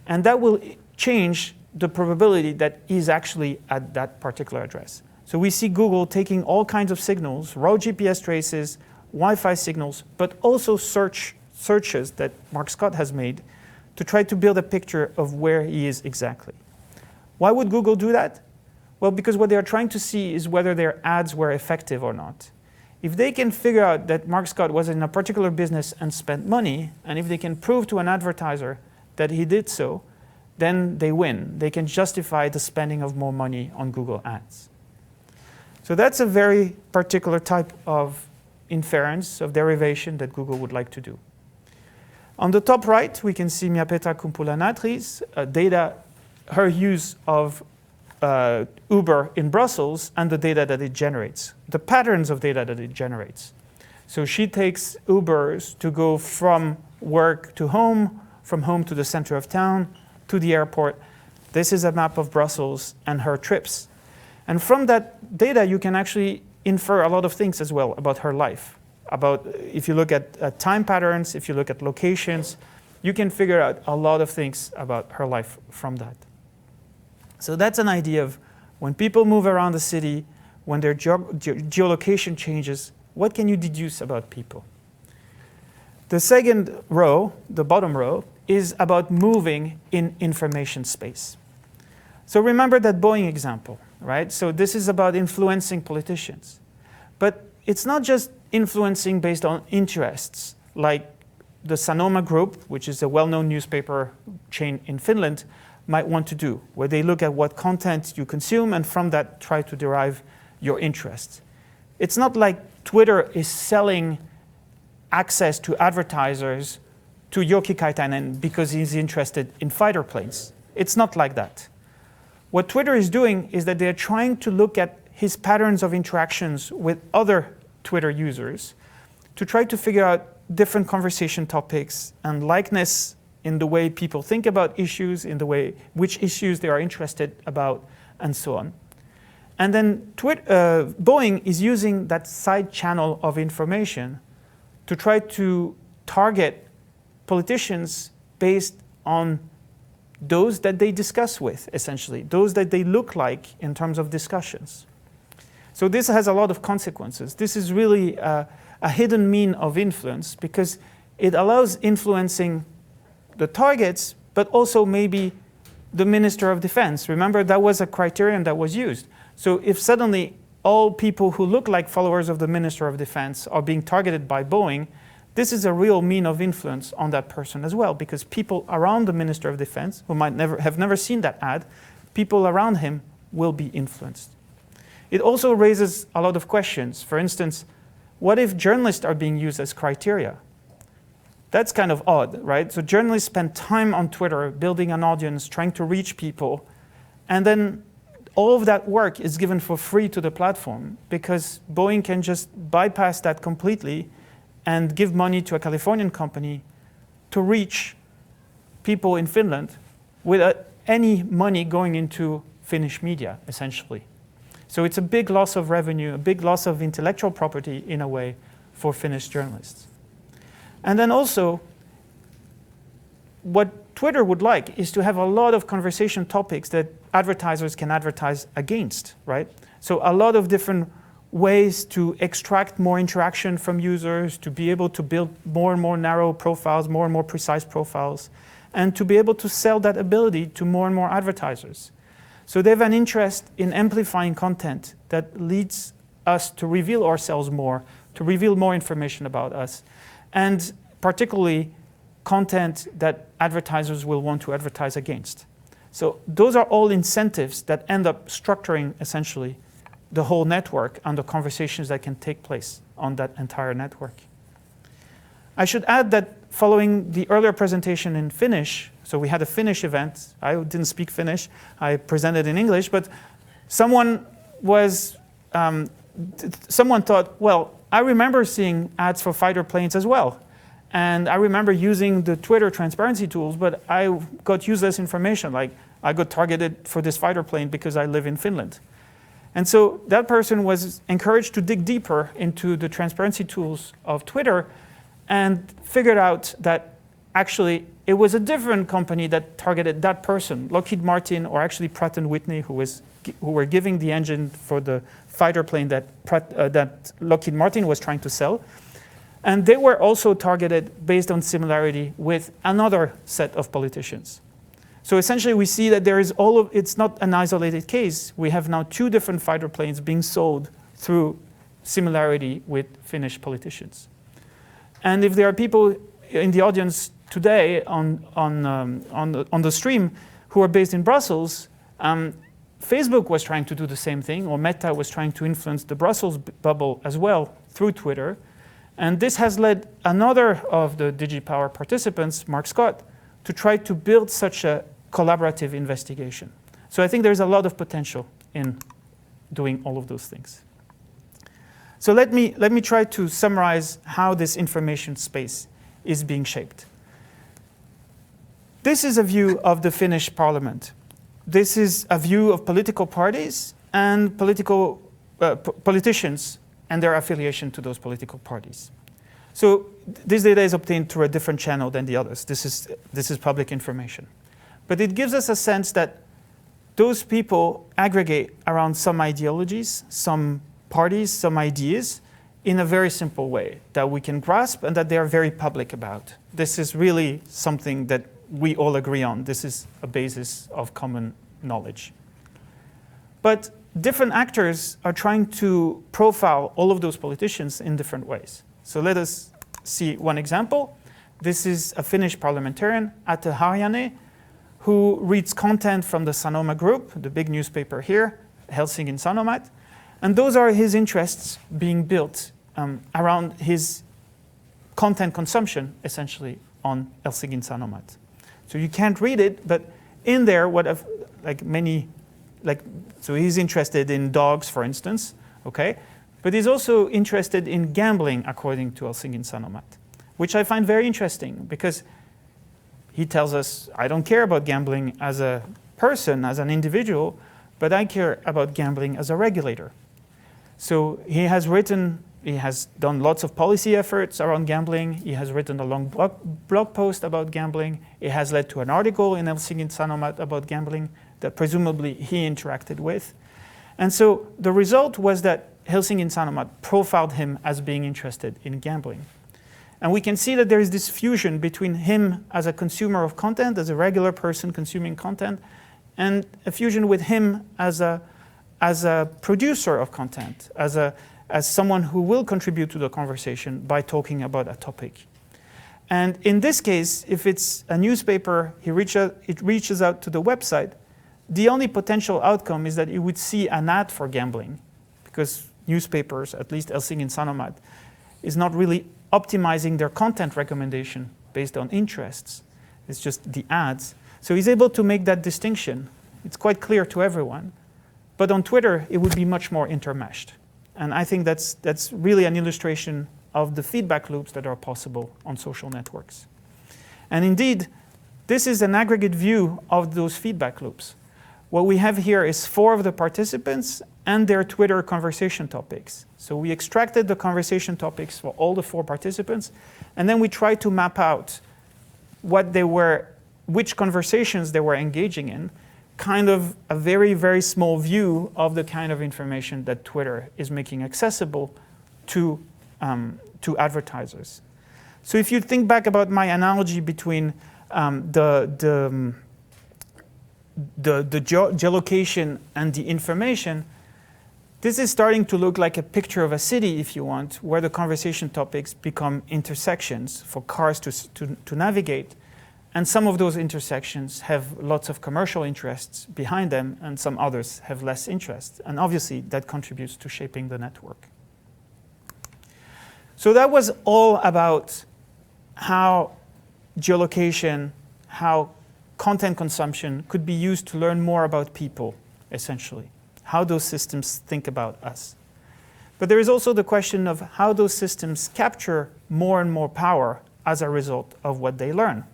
And that will change the probability that he's actually at that particular address. So we see Google taking all kinds of signals, raw GPS traces, Wi-Fi signals, but also searches that Mark Scott has made to try to build a picture of where he is exactly. Why would Google do that? Well, because what they are trying to see is whether their ads were effective or not. If they can figure out that Mark Scott was in a particular business and spent money, and if they can prove to an advertiser that he did so, then they win. They can justify the spending of more money on Google Ads. So that's a very particular type of inference, of derivation that Google would like to do. On the top right, we can see Mia-Petra Kumpula-Natri's data, her use of Uber in Brussels and the data that it generates, the patterns of data that it generates. So she takes Ubers to go from work to home, from home to the center of town, to the airport. This is a map of Brussels and her trips. And from that data, you can actually infer a lot of things as well about her life. About, if you look at time patterns, if you look at locations, you can figure out a lot of things about her life from that. So that's an idea of when people move around the city, when their geolocation changes, what can you deduce about people? The second row, the bottom row, is about moving in information space. So remember that Boeing example, right? So this is about influencing politicians. But it's not just influencing based on interests, like the Sanoma Group, which is a well-known newspaper chain in Finland, might want to do, where they look at what content you consume and from that try to derive your interests. It's not like Twitter is selling access to advertisers to Jyrki Katainen because he's interested in fighter planes. It's not like that. What Twitter is doing is that they're trying to look at his patterns of interactions with other Twitter users to try to figure out different conversation topics and likeness in the way people think about issues, in the way which issues they are interested about, and so on. And then Boeing is using that side channel of information to try to target politicians based on those that they discuss with, essentially, those that they look like in terms of discussions. So this has a lot of consequences. This is really a hidden mean of influence because it allows influencing the targets, but also maybe the Minister of Defense. Remember, that was a criterion that was used. So if suddenly all people who look like followers of the Minister of Defense are being targeted by Boeing, this is a real mean of influence on that person as well, because people around the Minister of Defense, who might have never seen that ad, people around him will be influenced. It also raises a lot of questions. For instance, what if journalists are being used as criteria? That's kind of odd, right? So journalists spend time on Twitter building an audience, trying to reach people, and then all of that work is given for free to the platform because Boeing can just bypass that completely and give money to a Californian company to reach people in Finland without any money going into Finnish media, essentially. So it's a big loss of revenue, a big loss of intellectual property, in a way, for Finnish journalists. And then also, what Twitter would like is to have a lot of conversation topics that advertisers can advertise against, right? So a lot of different ways to extract more interaction from users, to be able to build more and more narrow profiles, more and more precise profiles, and to be able to sell that ability to more and more advertisers. So they have an interest in amplifying content that leads us to reveal ourselves more, to reveal more information about us, and particularly content that advertisers will want to advertise against. So those are all incentives that end up structuring essentially the whole network and the conversations that can take place on that entire network. I should add that following the earlier presentation in Finnish, so we had a Finnish event. I didn't speak Finnish. I presented in English, but someone thought, well, I remember seeing ads for fighter planes as well. And I remember using the Twitter transparency tools, but I got useless information, like I got targeted for this fighter plane because I live in Finland. And so that person was encouraged to dig deeper into the transparency tools of Twitter and figured out that actually it was a different company that targeted that person, Lockheed Martin, or actually Pratt & Whitney, who were giving the engine for the fighter plane that Lockheed Martin was trying to sell. And they were also targeted based on similarity with another set of politicians. So essentially we see that there is it's not an isolated case. We have now 2 different fighter planes being sold through similarity with Finnish politicians. And if there are people in the audience today on the stream who are based in Brussels, Facebook was trying to do the same thing, or Meta was trying to influence the Brussels bubble as well through Twitter. And this has led another of the Digipower participants, Mark Scott, to try to build such a collaborative investigation. So I think there's a lot of potential in doing all of those things. So let me try to summarize how this information space is being shaped. This is a view of the Finnish parliament. This is a view of political parties and politicians and their affiliation to those political parties. So this data is obtained through a different channel than the others. This is public information. But it gives us a sense that those people aggregate around some ideologies, some parties, some ideas in a very simple way that we can grasp and that they are very public about. This is really something that we all agree on. This is a basis of common knowledge. But different actors are trying to profile all of those politicians in different ways. So let us see one example. This is a Finnish parliamentarian, Dehaye, who reads content from the Sanoma Group, the big newspaper here, Helsingin Sanomat. And those are his interests being built around his content consumption, essentially, on Helsingin Sanomat. So you can't read it, but in there, so he's interested in dogs, for instance, okay? But he's also interested in gambling, according to Helsingin Sanomat, which I find very interesting because he tells us, I don't care about gambling as a person, as an individual, but I care about gambling as a regulator. So he has done lots of policy efforts around gambling. He has written a long blog post about gambling. It has led to an article in Helsingin Sanomat about gambling that presumably he interacted with. And so the result was that Helsingin Sanomat profiled him as being interested in gambling. And we can see that there is this fusion between him as a consumer of content, as a regular person consuming content, and a fusion with him as a producer of content, as someone who will contribute to the conversation by talking about a topic. And in this case, if it's a newspaper, it reaches out to the website, the only potential outcome is that you would see an ad for gambling, because newspapers, at least Helsingin Sanomat, is not really optimizing their content recommendation based on interests. It's just the ads. So he's able to make that distinction. It's quite clear to everyone. But on Twitter, it would be much more intermeshed. And I think that's really an illustration of the feedback loops that are possible on social networks. And indeed, this is an aggregate view of those feedback loops. What we have here is 4 of the participants and their Twitter conversation topics. So we extracted the conversation topics for all the 4 participants, and then we tried to map out which conversations they were engaging in, kind of a very, very small view of the kind of information that Twitter is making accessible to advertisers. So if you think back about my analogy between the geolocation and the information, This is starting to look like a picture of a city, if you want, where the conversation topics become intersections for cars to navigate. And some of those intersections have lots of commercial interests behind them, and some others have less interest. And obviously, that contributes to shaping the network. So that was all about how geolocation, how content consumption could be used to learn more about people, essentially. How those systems think about us. But there is also the question of how those systems capture more and more power as a result of what they learn.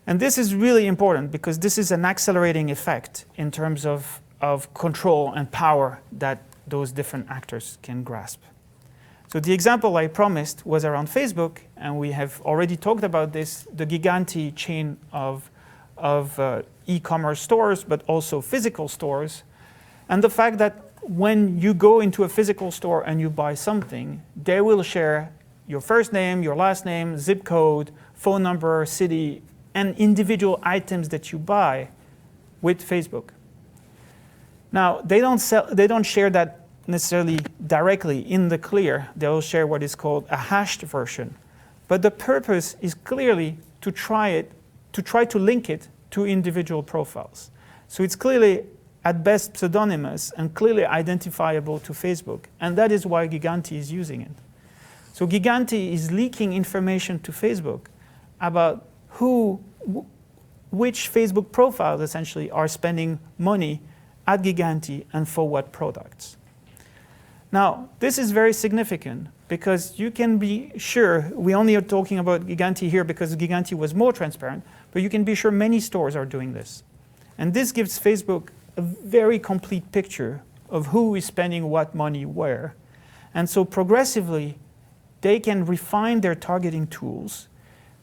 And this is really important because this is an accelerating effect in terms of control and power that those different actors can grasp. So the example I promised was around Facebook, and we have already talked about this, the Giganti chain of e-commerce stores, but also physical stores. And the fact that when you go into a physical store and you buy something, they will share your first name, your last name, zip code, phone number, city, and individual items that you buy with Facebook. Now, they don't share that necessarily directly in the clear. They will share what is called a hashed version. But the purpose is clearly to try to link it to individual profiles. So it's clearly at best pseudonymous and clearly identifiable to Facebook. And that is why Giganti is using it. So Giganti is leaking information to Facebook about which Facebook profiles essentially are spending money at Giganti and for what products. Now, this is very significant because you can be sure, we only are talking about Giganti here because Giganti was more transparent, but you can be sure many stores are doing this. And this gives Facebook a very complete picture of who is spending what money where. And so progressively, they can refine their targeting tools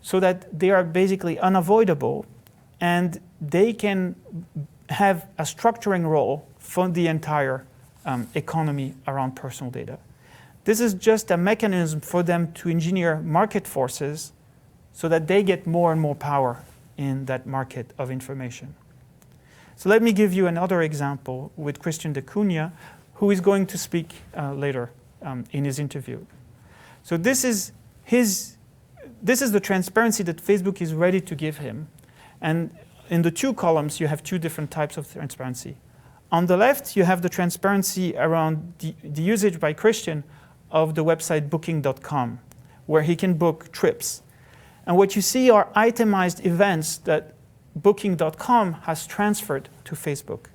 so that they are basically unavoidable and they can have a structuring role for the entire economy around personal data. This is just a mechanism for them to engineer market forces so that they get more and more power in that market of information. So let me give you another example with Christian de Cunha, who is going to speak later in his interview. So this is the transparency that Facebook is ready to give him. And in the two columns, you have two different types of transparency. On the left, you have the transparency around the usage by Christian of the website booking.com, where he can book trips. And what you see are itemized events that booking.com has transferred to Facebook.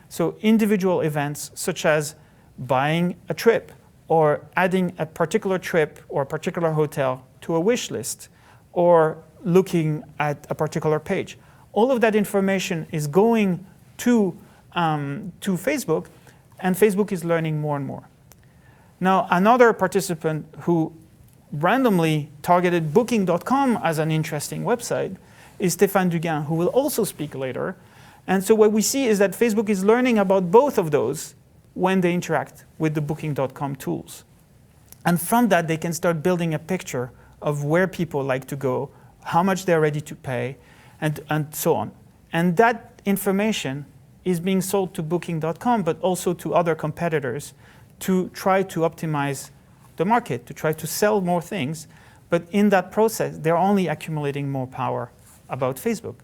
So individual events such as buying a trip or adding a particular trip or a particular hotel to a wish list or looking at a particular page. All of that information is going to Facebook, and Facebook is learning more and more. Now, another participant who randomly targeted booking.com as an interesting website is Stéphane Duguin, who will also speak later. And so what we see is that Facebook is learning about both of those when they interact with the booking.com tools. And from that, they can start building a picture of where people like to go, how much they're ready to pay, and so on. And that information is being sold to booking.com, but also to other competitors to try to optimize the market, to try to sell more things. But in that process, they're only accumulating more power about Facebook.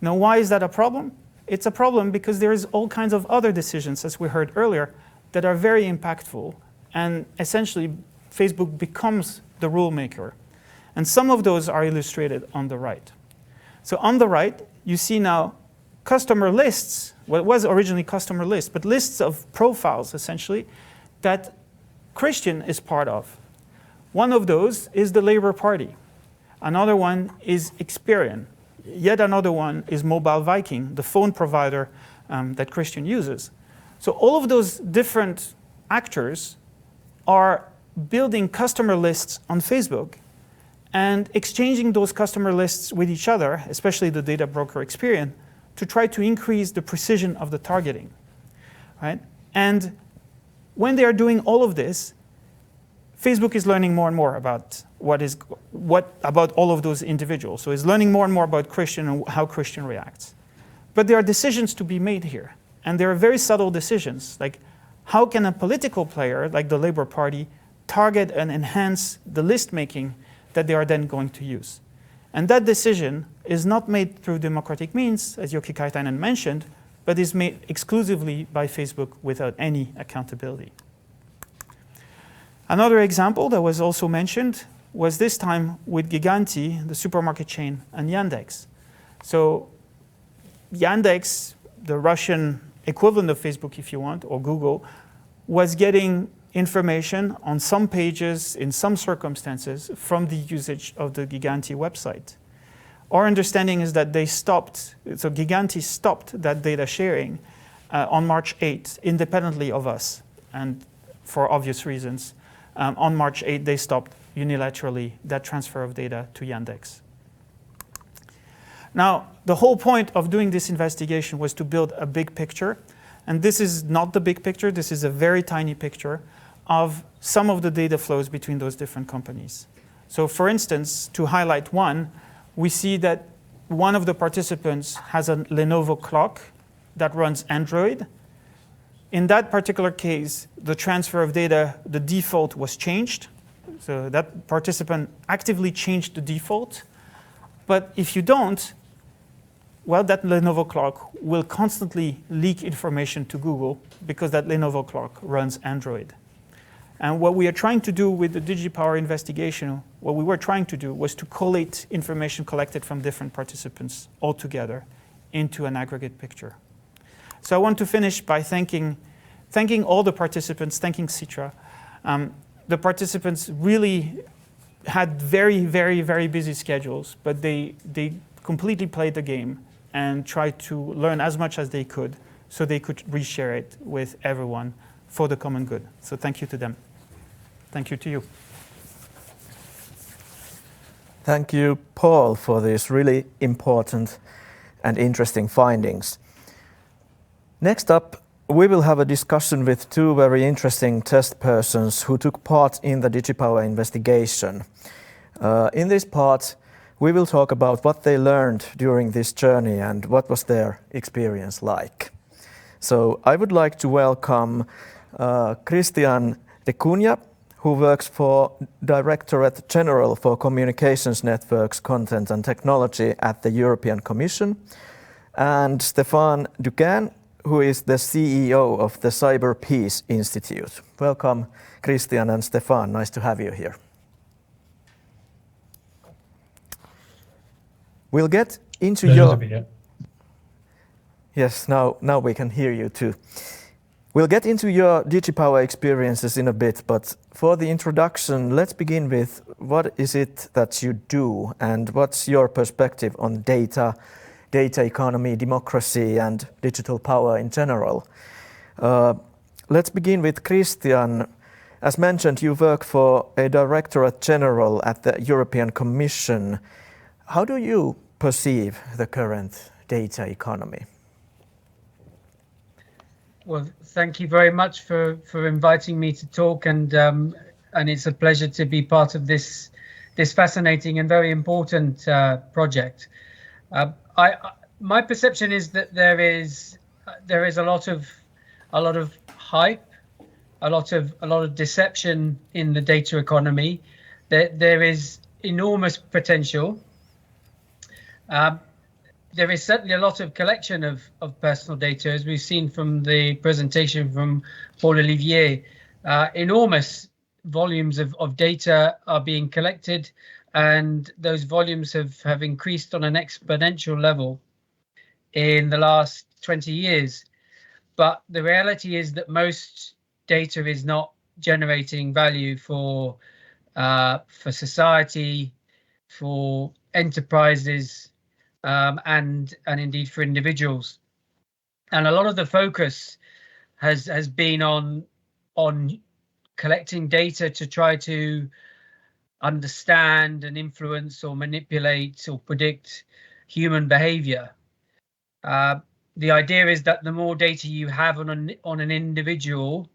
Now, why is that a problem? It's a problem because there is all kinds of other decisions, as we heard earlier, that are very impactful. And essentially, Facebook becomes the rule maker. And some of those are illustrated on the right. So on the right, you see now customer lists, well, it was originally customer lists, but lists of profiles, essentially, that Christian is part of. One of those is the Labour Party. Another one is Experian. Yet another one is Mobile Viking, the phone provider that Christian uses. So all of those different actors are building customer lists on Facebook and exchanging those customer lists with each other, especially the data broker Experian, to try to increase the precision of the targeting, right? And when they are doing all of this, Facebook is learning more and more about about all of those individuals. So it's learning more and more about Christian and how Christian reacts. But there are decisions to be made here, and there are very subtle decisions, like how can a political player like the Labour Party target and enhance the list making that they are then going to use? And that decision is not made through democratic means, as Jyrki Katainen mentioned, but is made exclusively by Facebook without any accountability. Another example that was also mentioned was this time with Giganti, the supermarket chain, and Yandex. So Yandex, the Russian equivalent of Facebook if you want, or Google, was getting information on some pages in some circumstances from the usage of the Giganti website. Our understanding is that Giganti stopped that data sharing on March 8th, independently of us, and for obvious reasons. On March 8th, they stopped unilaterally that transfer of data to Yandex. Now, the whole point of doing this investigation was to build a big picture, and this is not the big picture, this is a very tiny picture of some of the data flows between those different companies. So for instance, to highlight one, we see that one of the participants has a Lenovo clock that runs Android. In that particular case, the transfer of data, the default was changed. So that participant actively changed the default. But if you don't, well, that Lenovo clock will constantly leak information to Google because that Lenovo clock runs Android. And what we are trying to do with the Digipower investigation, what we were trying to do was to collate information collected from different participants all together into an aggregate picture. So I want to finish by thanking all the participants, thanking Sitra. The participants really had very, very, very busy schedules, but they completely played the game and tried to learn as much as they could so they could reshare it with everyone for the common good. So thank you to them. Thank you to you. Thank you, Paul, for these really important and interesting findings. Next up, we will have a discussion with two very interesting test persons who took part in the Digipower investigation. In this part, we will talk about what they learned during this journey and what was their experience like. So I would like to welcome Christian de Cunha, who works for Directorate-General for Communications Networks, Content and Technology at the European Commission, and Stéphane Duquesne, who is the CEO of the Cyber Peace Institute. Welcome, Christian and Stéphane. Nice to have you here. We'll get into Yes, now we can hear you too. We'll get into your Digipower experiences in a bit, but for the introduction, let's begin with what is it that you do and what's your perspective on data economy, democracy and digital power in general. Let's begin with Christian. As mentioned, you work for a Directorate-General at the European Commission. How do you perceive the current data economy? Well, thank you very much for inviting me to talk, and it's a pleasure to be part of this fascinating and very important project. My perception is that there is a lot of hype, a lot of deception in the data economy. There is enormous potential. There is certainly a lot of collection of personal data, as we've seen from the presentation from Paul-Olivier. Enormous volumes of data are being collected, and those volumes have increased on an exponential level in the last 20 years. But the reality is that most data is not generating value for society, for enterprises, and indeed for individuals. And a lot of the focus has been on collecting data to try to understand and influence or manipulate or predict human behavior. The idea is that the more data you have on an individual,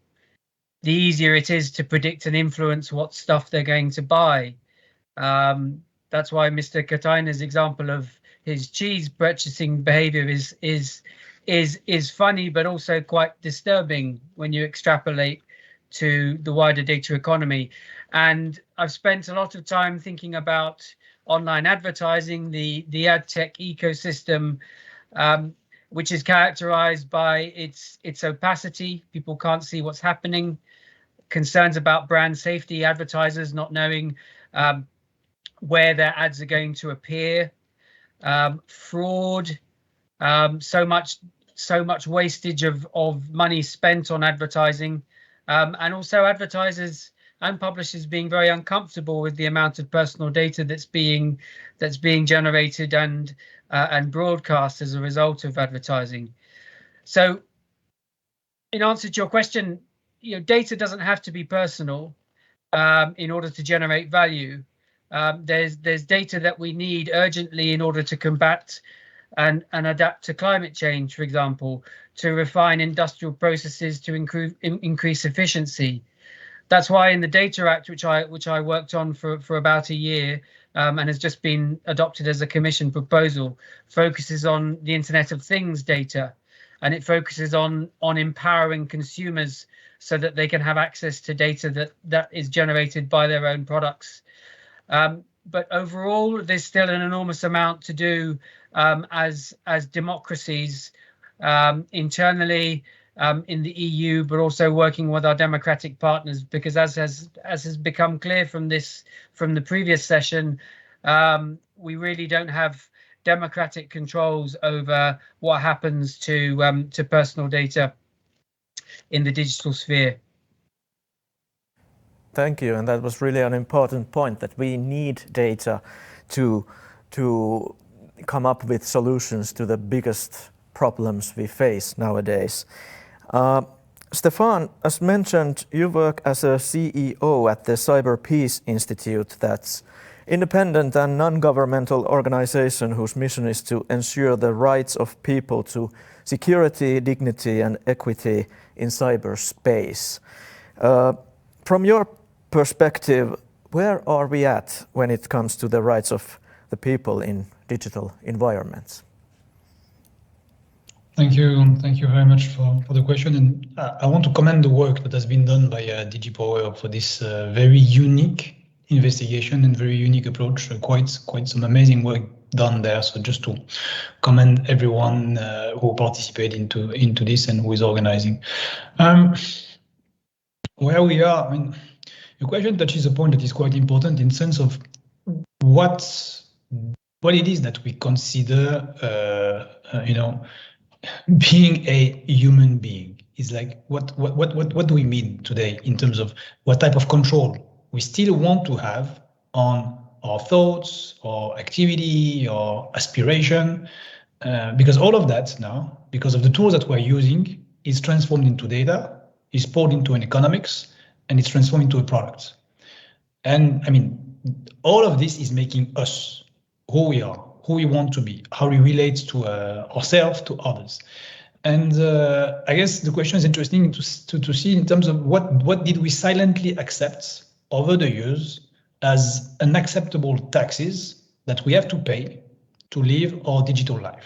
the easier it is to predict and influence what stuff they're going to buy. That's why Mr. Katainer's example of his cheese purchasing behavior is is funny, but also quite disturbing when you extrapolate to the wider data economy. And I've spent a lot of time thinking about online advertising, the ad tech ecosystem, which is characterized by its opacity. People can't see what's happening. Concerns about brand safety, advertisers not knowing where their ads are going to appear, fraud, so much wastage of money spent on advertising, and also advertisers and publishers being very uncomfortable with the amount of personal data that's being generated and broadcast as a result of advertising. So, in answer to your question, data doesn't have to be personal in order to generate value. There's data that we need urgently in order to combat and adapt to climate change, for example, to refine industrial processes to increase efficiency. That's why in the Data Act, which I worked on for about a year and has just been adopted as a Commission proposal, focuses on the Internet of Things data, and it focuses on empowering consumers so that they can have access to data that is generated by their own products. But overall, there's still an enormous amount to do as democracies internally in the EU, but also working with our democratic partners, because as has become clear from the previous session, we really don't have democratic controls over what happens to personal data in the digital sphere. Thank you, and that was really an important point, that we need data to come up with solutions to the biggest problems we face nowadays. Stefan, as mentioned, you work as a CEO at the Cyber Peace Institute, that's independent and non-governmental organization whose mission is to ensure the rights of people to security, dignity and equity in cyberspace. From your perspective, where are we at when it comes to the rights of the people in digital environments? Thank you very much for the question, and I want to commend the work that has been done by Digipower for this very unique investigation and very unique approach. Quite some amazing work done there. So just to commend everyone who participated into this and who is organizing. Where we are, I mean, your question touches a point that is quite important in sense of what it is that we consider, being a human being. Is like what do we mean today in terms of what type of control we still want to have on our thoughts, or activity, or aspiration, because all of that now, because of the tools that we're using, is transformed into data, is poured into an economics, and it's transformed into a product. And I mean, all of this is making us who we are, who we want to be, how we relate to ourselves, to others. And I guess the question is interesting to see in terms of what did we silently accept over the years as unacceptable taxes that we have to pay to live our digital life.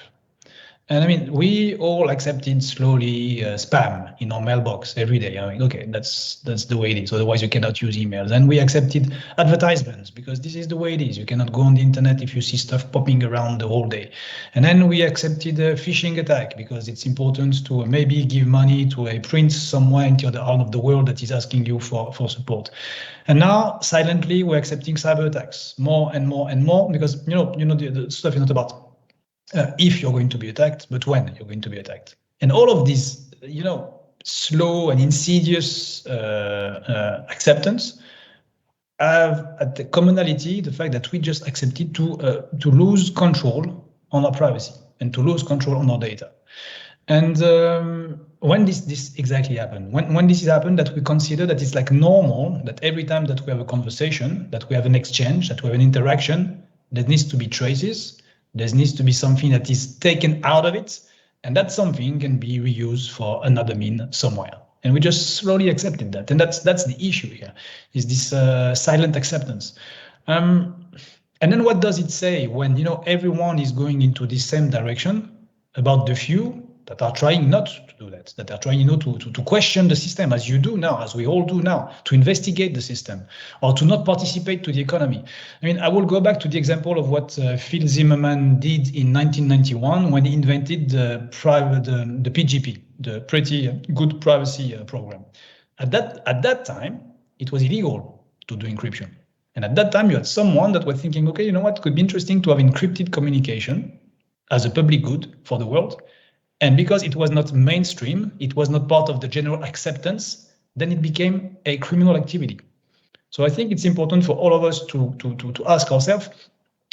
And I mean, we all accepted slowly spam in our mailbox every day. I mean, okay, that's the way it is. Otherwise, you cannot use emails. And we accepted advertisements because this is the way it is. You cannot go on the internet if you see stuff popping around the whole day. And then we accepted a phishing attack because it's important to maybe give money to a prince somewhere in the other part of the world that is asking you for support. And now, silently, we're accepting cyber attacks more and more and more because the stuff is not about if you're going to be attacked, but when you're going to be attacked. And all of these, slow and insidious acceptance have at the commonality the fact that we just accepted to lose control on our privacy and to lose control on our data. And when this exactly happened, when this happened, that we consider that it's like normal, that every time that we have a conversation, that we have an exchange, that we have an interaction, there needs to be traces. There needs to be something that is taken out of it, and that something can be reused for another mean somewhere. And we just slowly accepted that, and that's the issue here, is this silent acceptance. And then what does it say when everyone is going into the same direction about the few that are trying not to do that are trying, to question the system, as you do now, as we all do now, to investigate the system, or to not participate to the economy. I mean, I will go back to the example of what Phil Zimmermann did in 1991 when he invented the PGP, the Pretty Good Privacy Program. At that time, it was illegal to do encryption. And at that time, you had someone that was thinking, okay, you know what, it could be interesting to have encrypted communication as a public good for the world. And because it was not mainstream, it was not part of the general acceptance, then it became a criminal activity. So I think it's important for all of us to ask ourselves,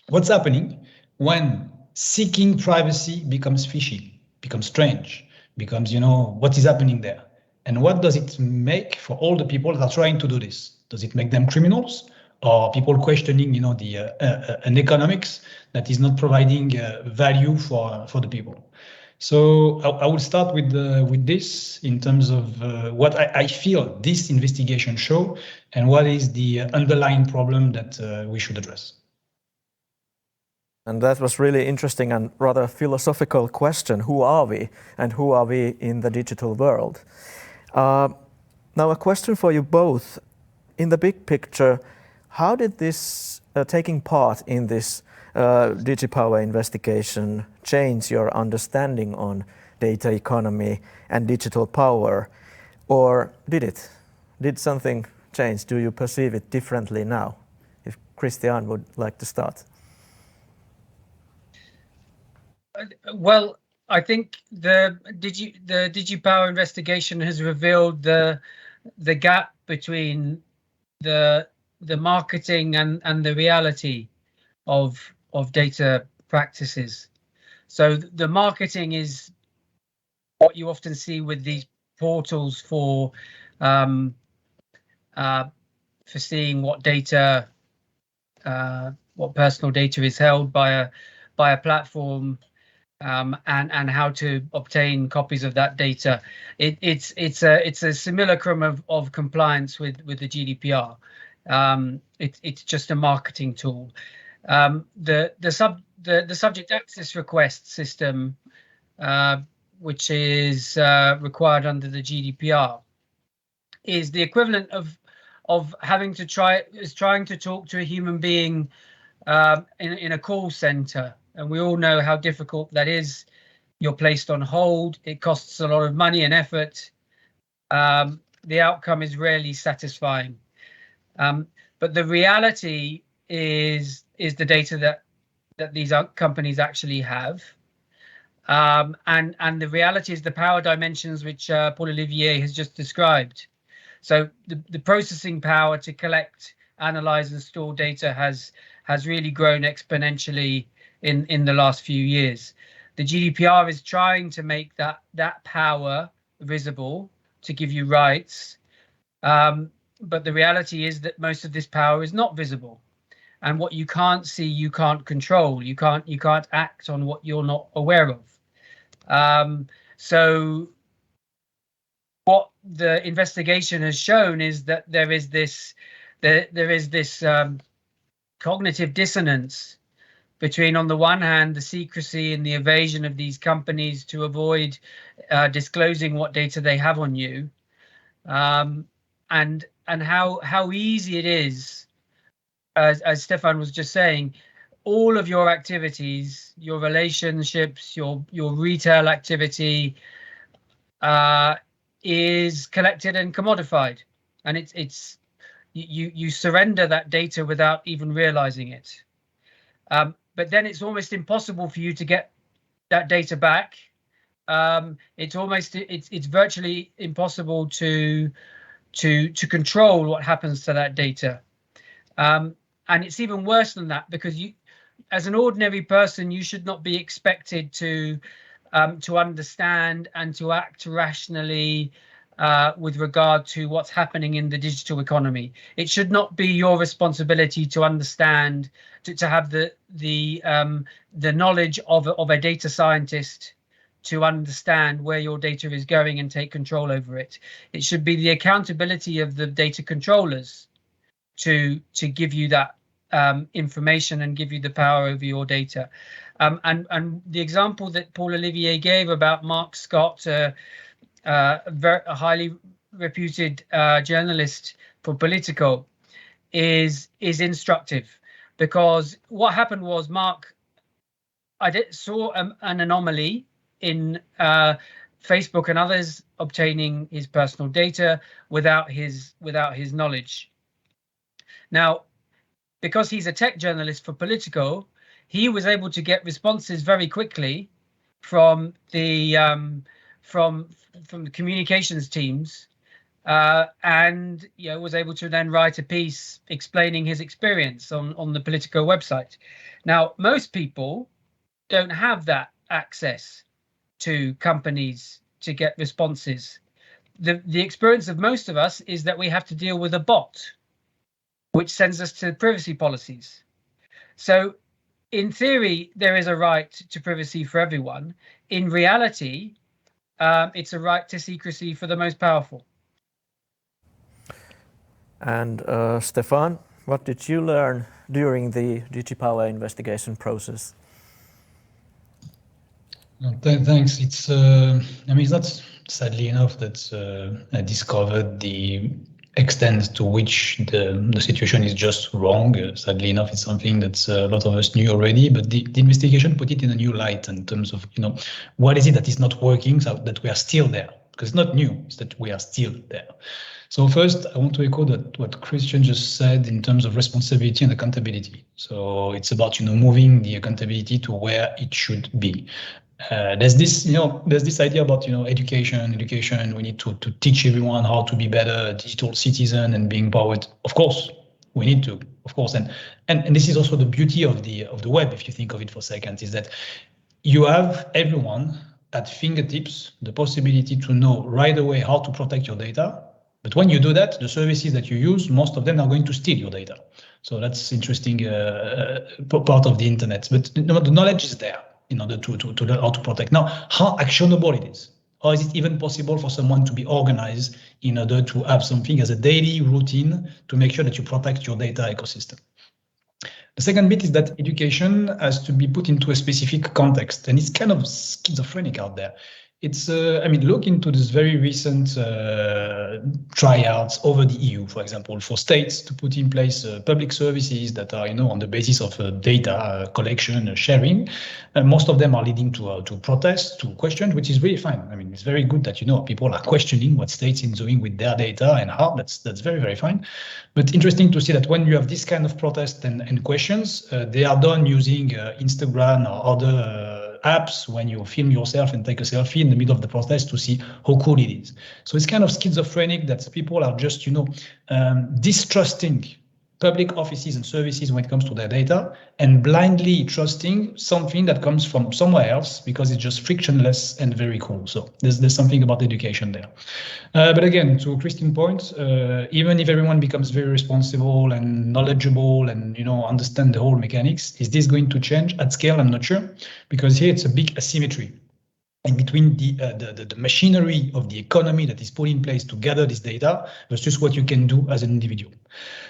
what's happening when seeking privacy becomes fishy, becomes strange, becomes, what is happening there? And what does it make for all the people that are trying to do this? Does it make them criminals? Or people questioning, an economics that is not providing value for the people? So I will start with this in terms of what I feel this investigation show and what is the underlying problem that we should address. And that was really interesting and rather philosophical question. Who are we and who are we in the digital world? Now a question for you both. In the big picture, how did this taking part in this Digipower investigation change your understanding on data economy and digital power? Or did it? Did something change? Do you perceive it differently now? If Christian would like to start. Well, I think the Digipower investigation has revealed the gap between the marketing and the reality of data practices. So the marketing is what you often see with these portals for seeing what data, what personal data is held by a platform, and how to obtain copies of that data. It's a simulacrum of compliance with the GDPR. It's just a marketing tool. The subject access request system, which is required under the GDPR, is the equivalent of having to trying to talk to a human being in a call center. And we all know how difficult that is. You're placed on hold. It costs a lot of money and effort. The outcome is rarely satisfying. But the reality is the data that these companies actually have. And the reality is the power dimensions which Paul-Olivier has just described. So the processing power to collect, analyze, and store data has really grown exponentially in the last few years. The GDPR is trying to make that power visible to give you rights, but the reality is that most of this power is not visible, and what you can't see, you can't control. You can't act on what you're not aware of. So what the investigation has shown is that there is this cognitive dissonance between, on the one hand, the secrecy and the evasion of these companies to avoid disclosing what data they have on you, and how easy it is, as Stefan was just saying, all of your activities, your relationships, your retail activity is collected and commodified, and it's you surrender that data without even realizing it. But then it's almost impossible for you to get that data back. It's virtually impossible to control what happens to that data. And it's even worse than that, because you, as an ordinary person, you should not be expected to understand and to act rationally with regard to what's happening in the digital economy. It should not be your responsibility to understand, to have the knowledge of a data scientist to understand where your data is going and take control over it. It should be the accountability of the data controllers to give you that information and give you the power over your data. And the example that Paul-Olivier gave about Mark Scott, a highly reputed journalist for Politico, is instructive, because what happened was Mark saw an anomaly in Facebook and others obtaining his personal data without his knowledge. Now, because he's a tech journalist for Politico, he was able to get responses very quickly from the communications teams, and was able to then write a piece explaining his experience on the Politico website. Now, most people don't have that access to companies to get responses. The experience of most of us is that we have to deal with a bot, which sends us to privacy policies. So in theory, there is a right to privacy for everyone. In reality, it's a right to secrecy for the most powerful. And Stefan, what did you learn during the Digipower investigation process? Thanks. It's it's not, sadly enough, that I discovered the extent to which the situation is just wrong. Sadly enough, it's something that a lot of us knew already, but the investigation put it in a new light in terms of, what is it that is not working, so that we are still there. Because it's not new, it's that we are still there. So first, I want to echo what Christian just said in terms of responsibility and accountability. So it's about, moving the accountability to where it should be. There's this idea about, education. We need to teach everyone how to be better digital citizen and being empowered. Of course, we need to, of course. And this is also the beauty of the web, if you think of it for a second, is that you have everyone at fingertips the possibility to know right away how to protect your data. But when you do that, the services that you use, most of them are going to steal your data. So that's interesting part of the internet. But the knowledge is there in order to learn how to protect. Now, how actionable it is? Or is it even possible for someone to be organized in order to have something as a daily routine to make sure that you protect your data ecosystem? The second bit is that education has to be put into a specific context, and it's kind of schizophrenic out there. It's, look into this very recent tryouts over the EU, for example, for states to put in place public services that are, on the basis of data collection, sharing. And most of them are leading to protests, to questions, which is really fine. It's very good that, people are questioning what states are doing with their data and how. That's very, very fine. But interesting to see that when you have this kind of protest and questions, they are done using Instagram or other apps when you film yourself and take a selfie in the middle of the protest to see how cool it is. So it's kind of schizophrenic that people are just, distrusting public offices and services when it comes to their data and blindly trusting something that comes from somewhere else because it's just frictionless and very cool. So there's something about education there. But again, to Christian's point, even if everyone becomes very responsible and knowledgeable and understand the whole mechanics, is this going to change at scale? I'm not sure, because here it's a big asymmetry. And between the machinery of the economy that is put in place to gather this data versus what you can do as an individual.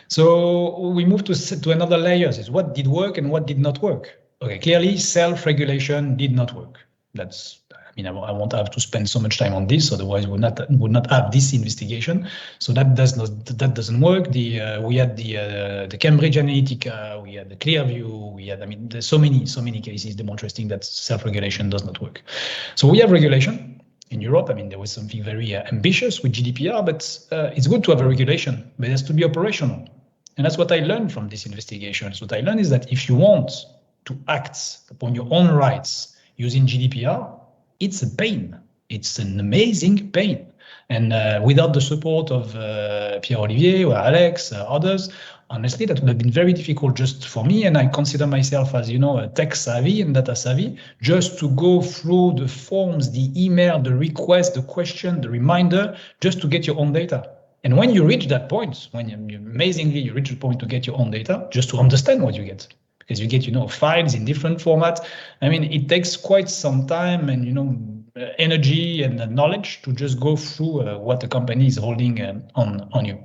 So we move to another layer, is what did work and what did not work. Okay, clearly self-regulation did not work. That's, I won't have to spend so much time on this, otherwise we would not have this investigation. So that doesn't work. We had the Cambridge Analytica, we had the Clearview, we had, there's so many cases demonstrating that self-regulation does not work. So we have regulation in Europe. There was something very ambitious with GDPR, but it's good to have a regulation, but it has to be operational. And that's what I learned from this investigation. So what I learned is that if you want to act upon your own rights using GDPR, it's a pain. It's an amazing pain. And without the support of Paul-Olivier or Alex, others, honestly, that would have been very difficult just for me. And I consider myself as, a tech savvy and data savvy, just to go through the forms, the email, the request, the question, the reminder, just to get your own data. And when you reach that point, amazingly you reach the point to get your own data, just to understand what you get. Because you get, files in different formats. It takes quite some time and, energy and knowledge to just go through what the company is holding on you.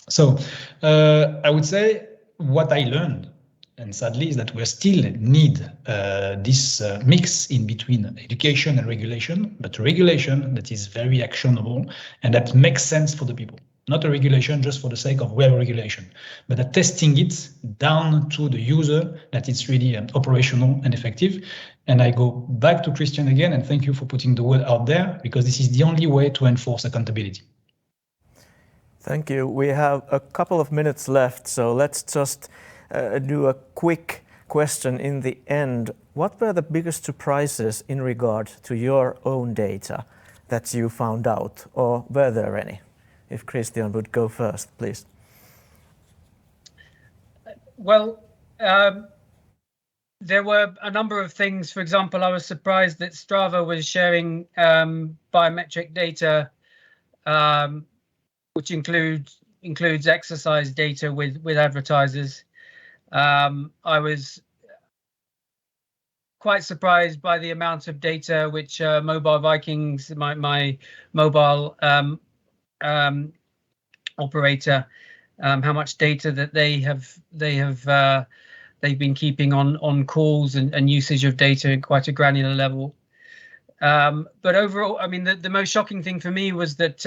So I would say what I learned and sadly, is that we still need this mix in between education and regulation, but regulation that is very actionable and that makes sense for the people. Not a regulation just for the sake of we have a regulation, but that testing it down to the user, that it's really operational and effective. And I go back to Christian again, and thank you for putting the word out there, because this is the only way to enforce accountability. Thank you. We have a couple of minutes left, so let's just do a quick question in the end. What were the biggest surprises in regard to your own data that you found out, or were there any? If Christian would go first, please. Well, there were a number of things. For example, I was surprised that Strava was sharing biometric data, which includes exercise data with advertisers. I was quite surprised by the amount of data which Mobile Vikings, my mobile operator, how much data that they've been keeping on calls and usage of data at quite a granular level. But overall, I mean, the most shocking thing for me was that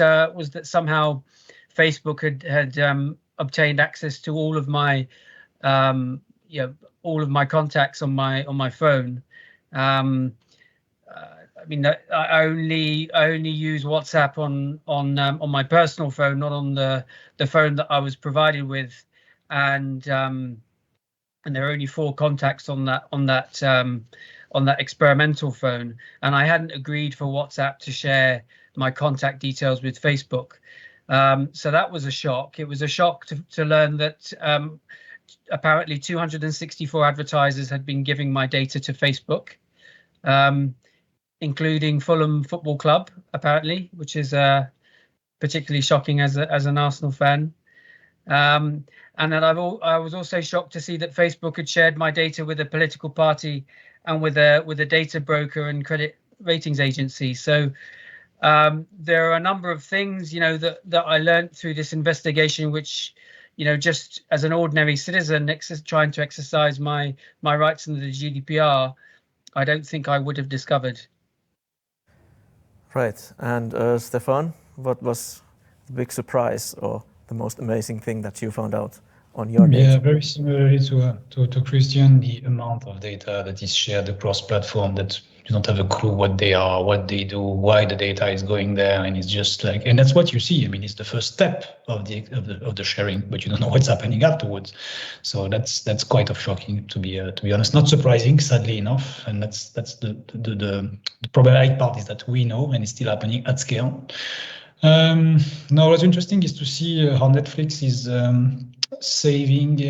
somehow Facebook had obtained access to all of my all of my contacts on my phone. I mean, I only use WhatsApp on my personal phone, not on the phone that I was provided with, and there are only 4 contacts on that experimental phone, and I hadn't agreed for WhatsApp to share my contact details with Facebook. So that was a shock. It was a shock to learn that apparently 264 advertisers had been giving my data to Facebook, including Fulham Football Club, apparently, which is particularly shocking as an Arsenal fan. And then I was also shocked to see that Facebook had shared my data with a political party and with a data broker and credit ratings agency. So there are a number of things, that I learned through this investigation, which, just as an ordinary citizen trying to exercise my rights under the GDPR, I don't think I would have discovered. Right. And Stefan, what was the big surprise or the most amazing thing that you found out on your data? Yeah, very similarly to Christian, the amount of data that is shared across platform that you don't have a clue what they are, what they do, why the data is going there, and it's just like, and that's what you see. I mean, it's the first step of the sharing, but you don't know what's happening afterwards. So that's quite shocking, to be honest. Not surprising, sadly enough, and that's the problematic part is that we know, and it's still happening at scale. Now, what's interesting is to see how Netflix is saving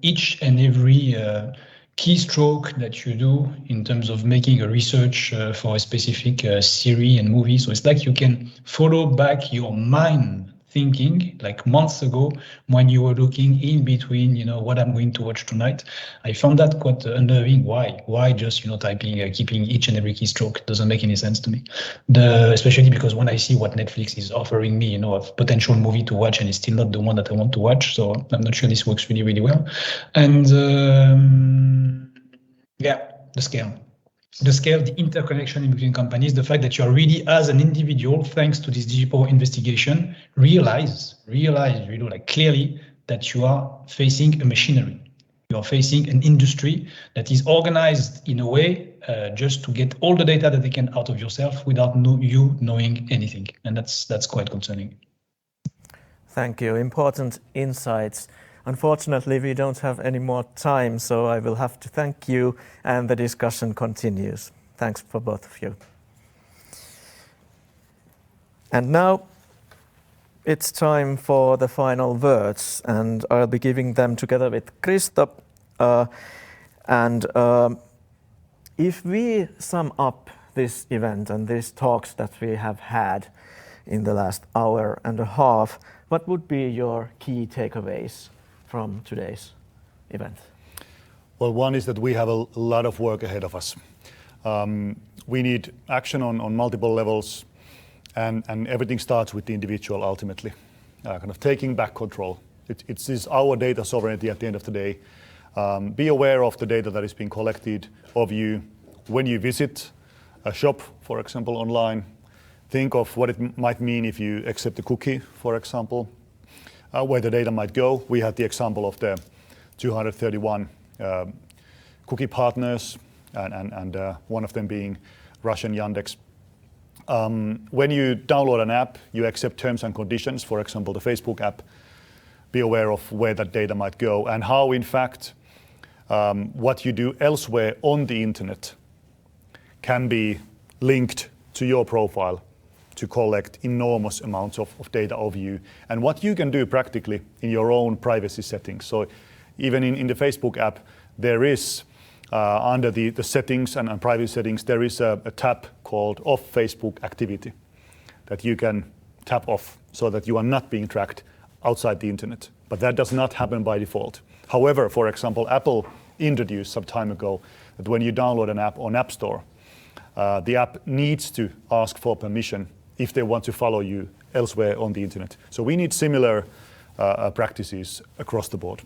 each and every keystroke that you do in terms of making a research for a specific series and movie. So it's like you can follow back your mind thinking, like months ago when you were looking in between, what I'm going to watch tonight. I found that quite unnerving. Why just, typing, keeping each and every keystroke doesn't make any sense to me. Especially because when I see what Netflix is offering me, of potential movie to watch, and it's still not the one that I want to watch. So I'm not sure this works really, really well. And the scale, the interconnection between companies, the fact that you are really, as an individual, thanks to this Digipower investigation, realize clearly that you are facing a machinery. You are facing an industry that is organized in a way just to get all the data that they can out of yourself without you knowing anything. And that's quite concerning. Thank you. Important insights. Unfortunately, we don't have any more time, so I will have to thank you, and the discussion continues. Thanks for both of you. And now it's time for the final words, and I'll be giving them together with Kristo. If we sum up this event and these talks that we have had in the last hour and a half, what would be your key takeaways from today's event? Well, one is that we have a lot of work ahead of us. We need action on multiple levels, and everything starts with the individual ultimately, kind of taking back control. It is our data sovereignty at the end of the day. Be aware of the data that is being collected of you when you visit a shop, for example, online. Think of what it might mean if you accept a cookie, for example, where the data might go. We had the example of the 231 cookie partners, and one of them being Russian Yandex. When you download an app, you accept terms and conditions, for example, the Facebook app. Be aware of where that data might go and how, in fact, what you do elsewhere on the internet can be linked to your profile to collect enormous amounts of data of you and what you can do practically in your own privacy settings. So even in the Facebook app, there is under the settings and privacy settings, there is a tab called Off Facebook Activity that you can tap off so that you are not being tracked outside the internet. But that does not happen by default. However, for example, Apple introduced some time ago that when you download an app on App Store, the app needs to ask for permission if they want to follow you elsewhere on the internet. So we need similar practices across the board.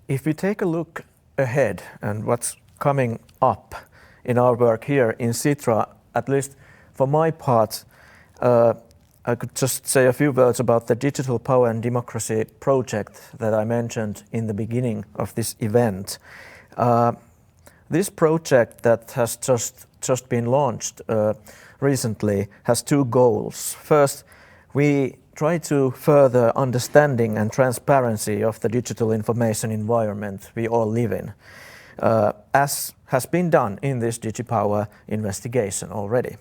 If we take a look ahead and what's coming up in our work here in Sitra, at least for my part, I could just say a few words about the Digital Power and Democracy project that I mentioned in the beginning of this event. This project that has just been launched recently has two goals. First, we try to further understanding and transparency of the digital information environment we all live in, as has been done in this Digipower investigation already.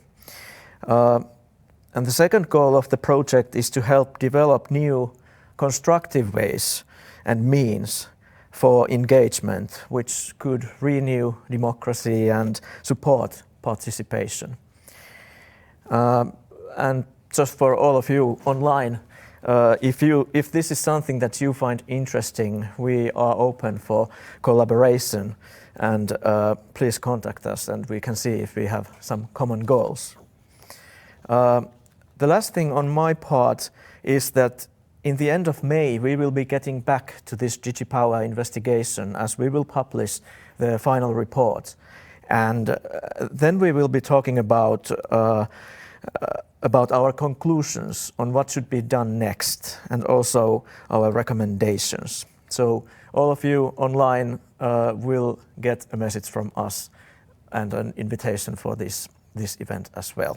And the second goal of the project is to help develop new constructive ways and means for engagement, which could renew democracy and support participation. And just for all of you online, if this is something that you find interesting, we are open for collaboration, and please contact us and we can see if we have some common goals. The last thing on my part is that in the end of May, we will be getting back to this Digipower investigation as we will publish the final report. And then we will be talking about our conclusions on what should be done next and also our recommendations. So all of you online will get a message from us and an invitation for this event as well.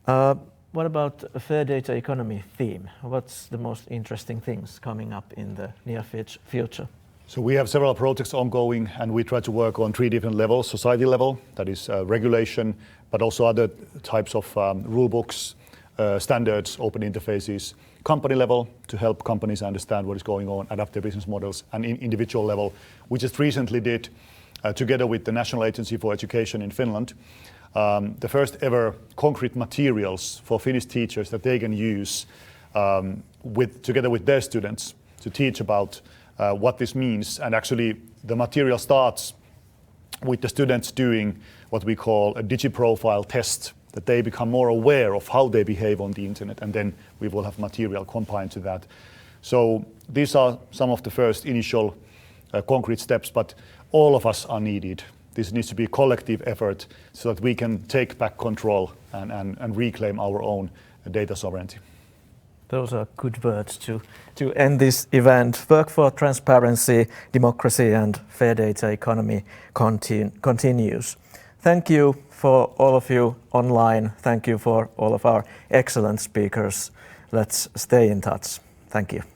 What about a fair data economy theme? What's the most interesting things coming up in the near future? So we have several projects ongoing and we try to work on 3 different levels. Society level, that is regulation, but also other types of rule books, standards, open interfaces. Company level, to help companies understand what is going on, adapt their business models, and individual level, we just recently did, together with the National Agency for Education in Finland, the first ever concrete materials for Finnish teachers that they can use together with their students to teach about what this means. And actually the material starts with the students doing what we call a DigiProfile test, that they become more aware of how they behave on the internet, and then we will have material combined to that. So these are some of the first initial concrete steps, but all of us are needed. This needs to be a collective effort so that we can take back control and reclaim our own data sovereignty. Those are good words to end this event. Work for transparency, democracy and fair data economy continues. Thank you for all of you online. Thank you for all of our excellent speakers. Let's stay in touch. Thank you.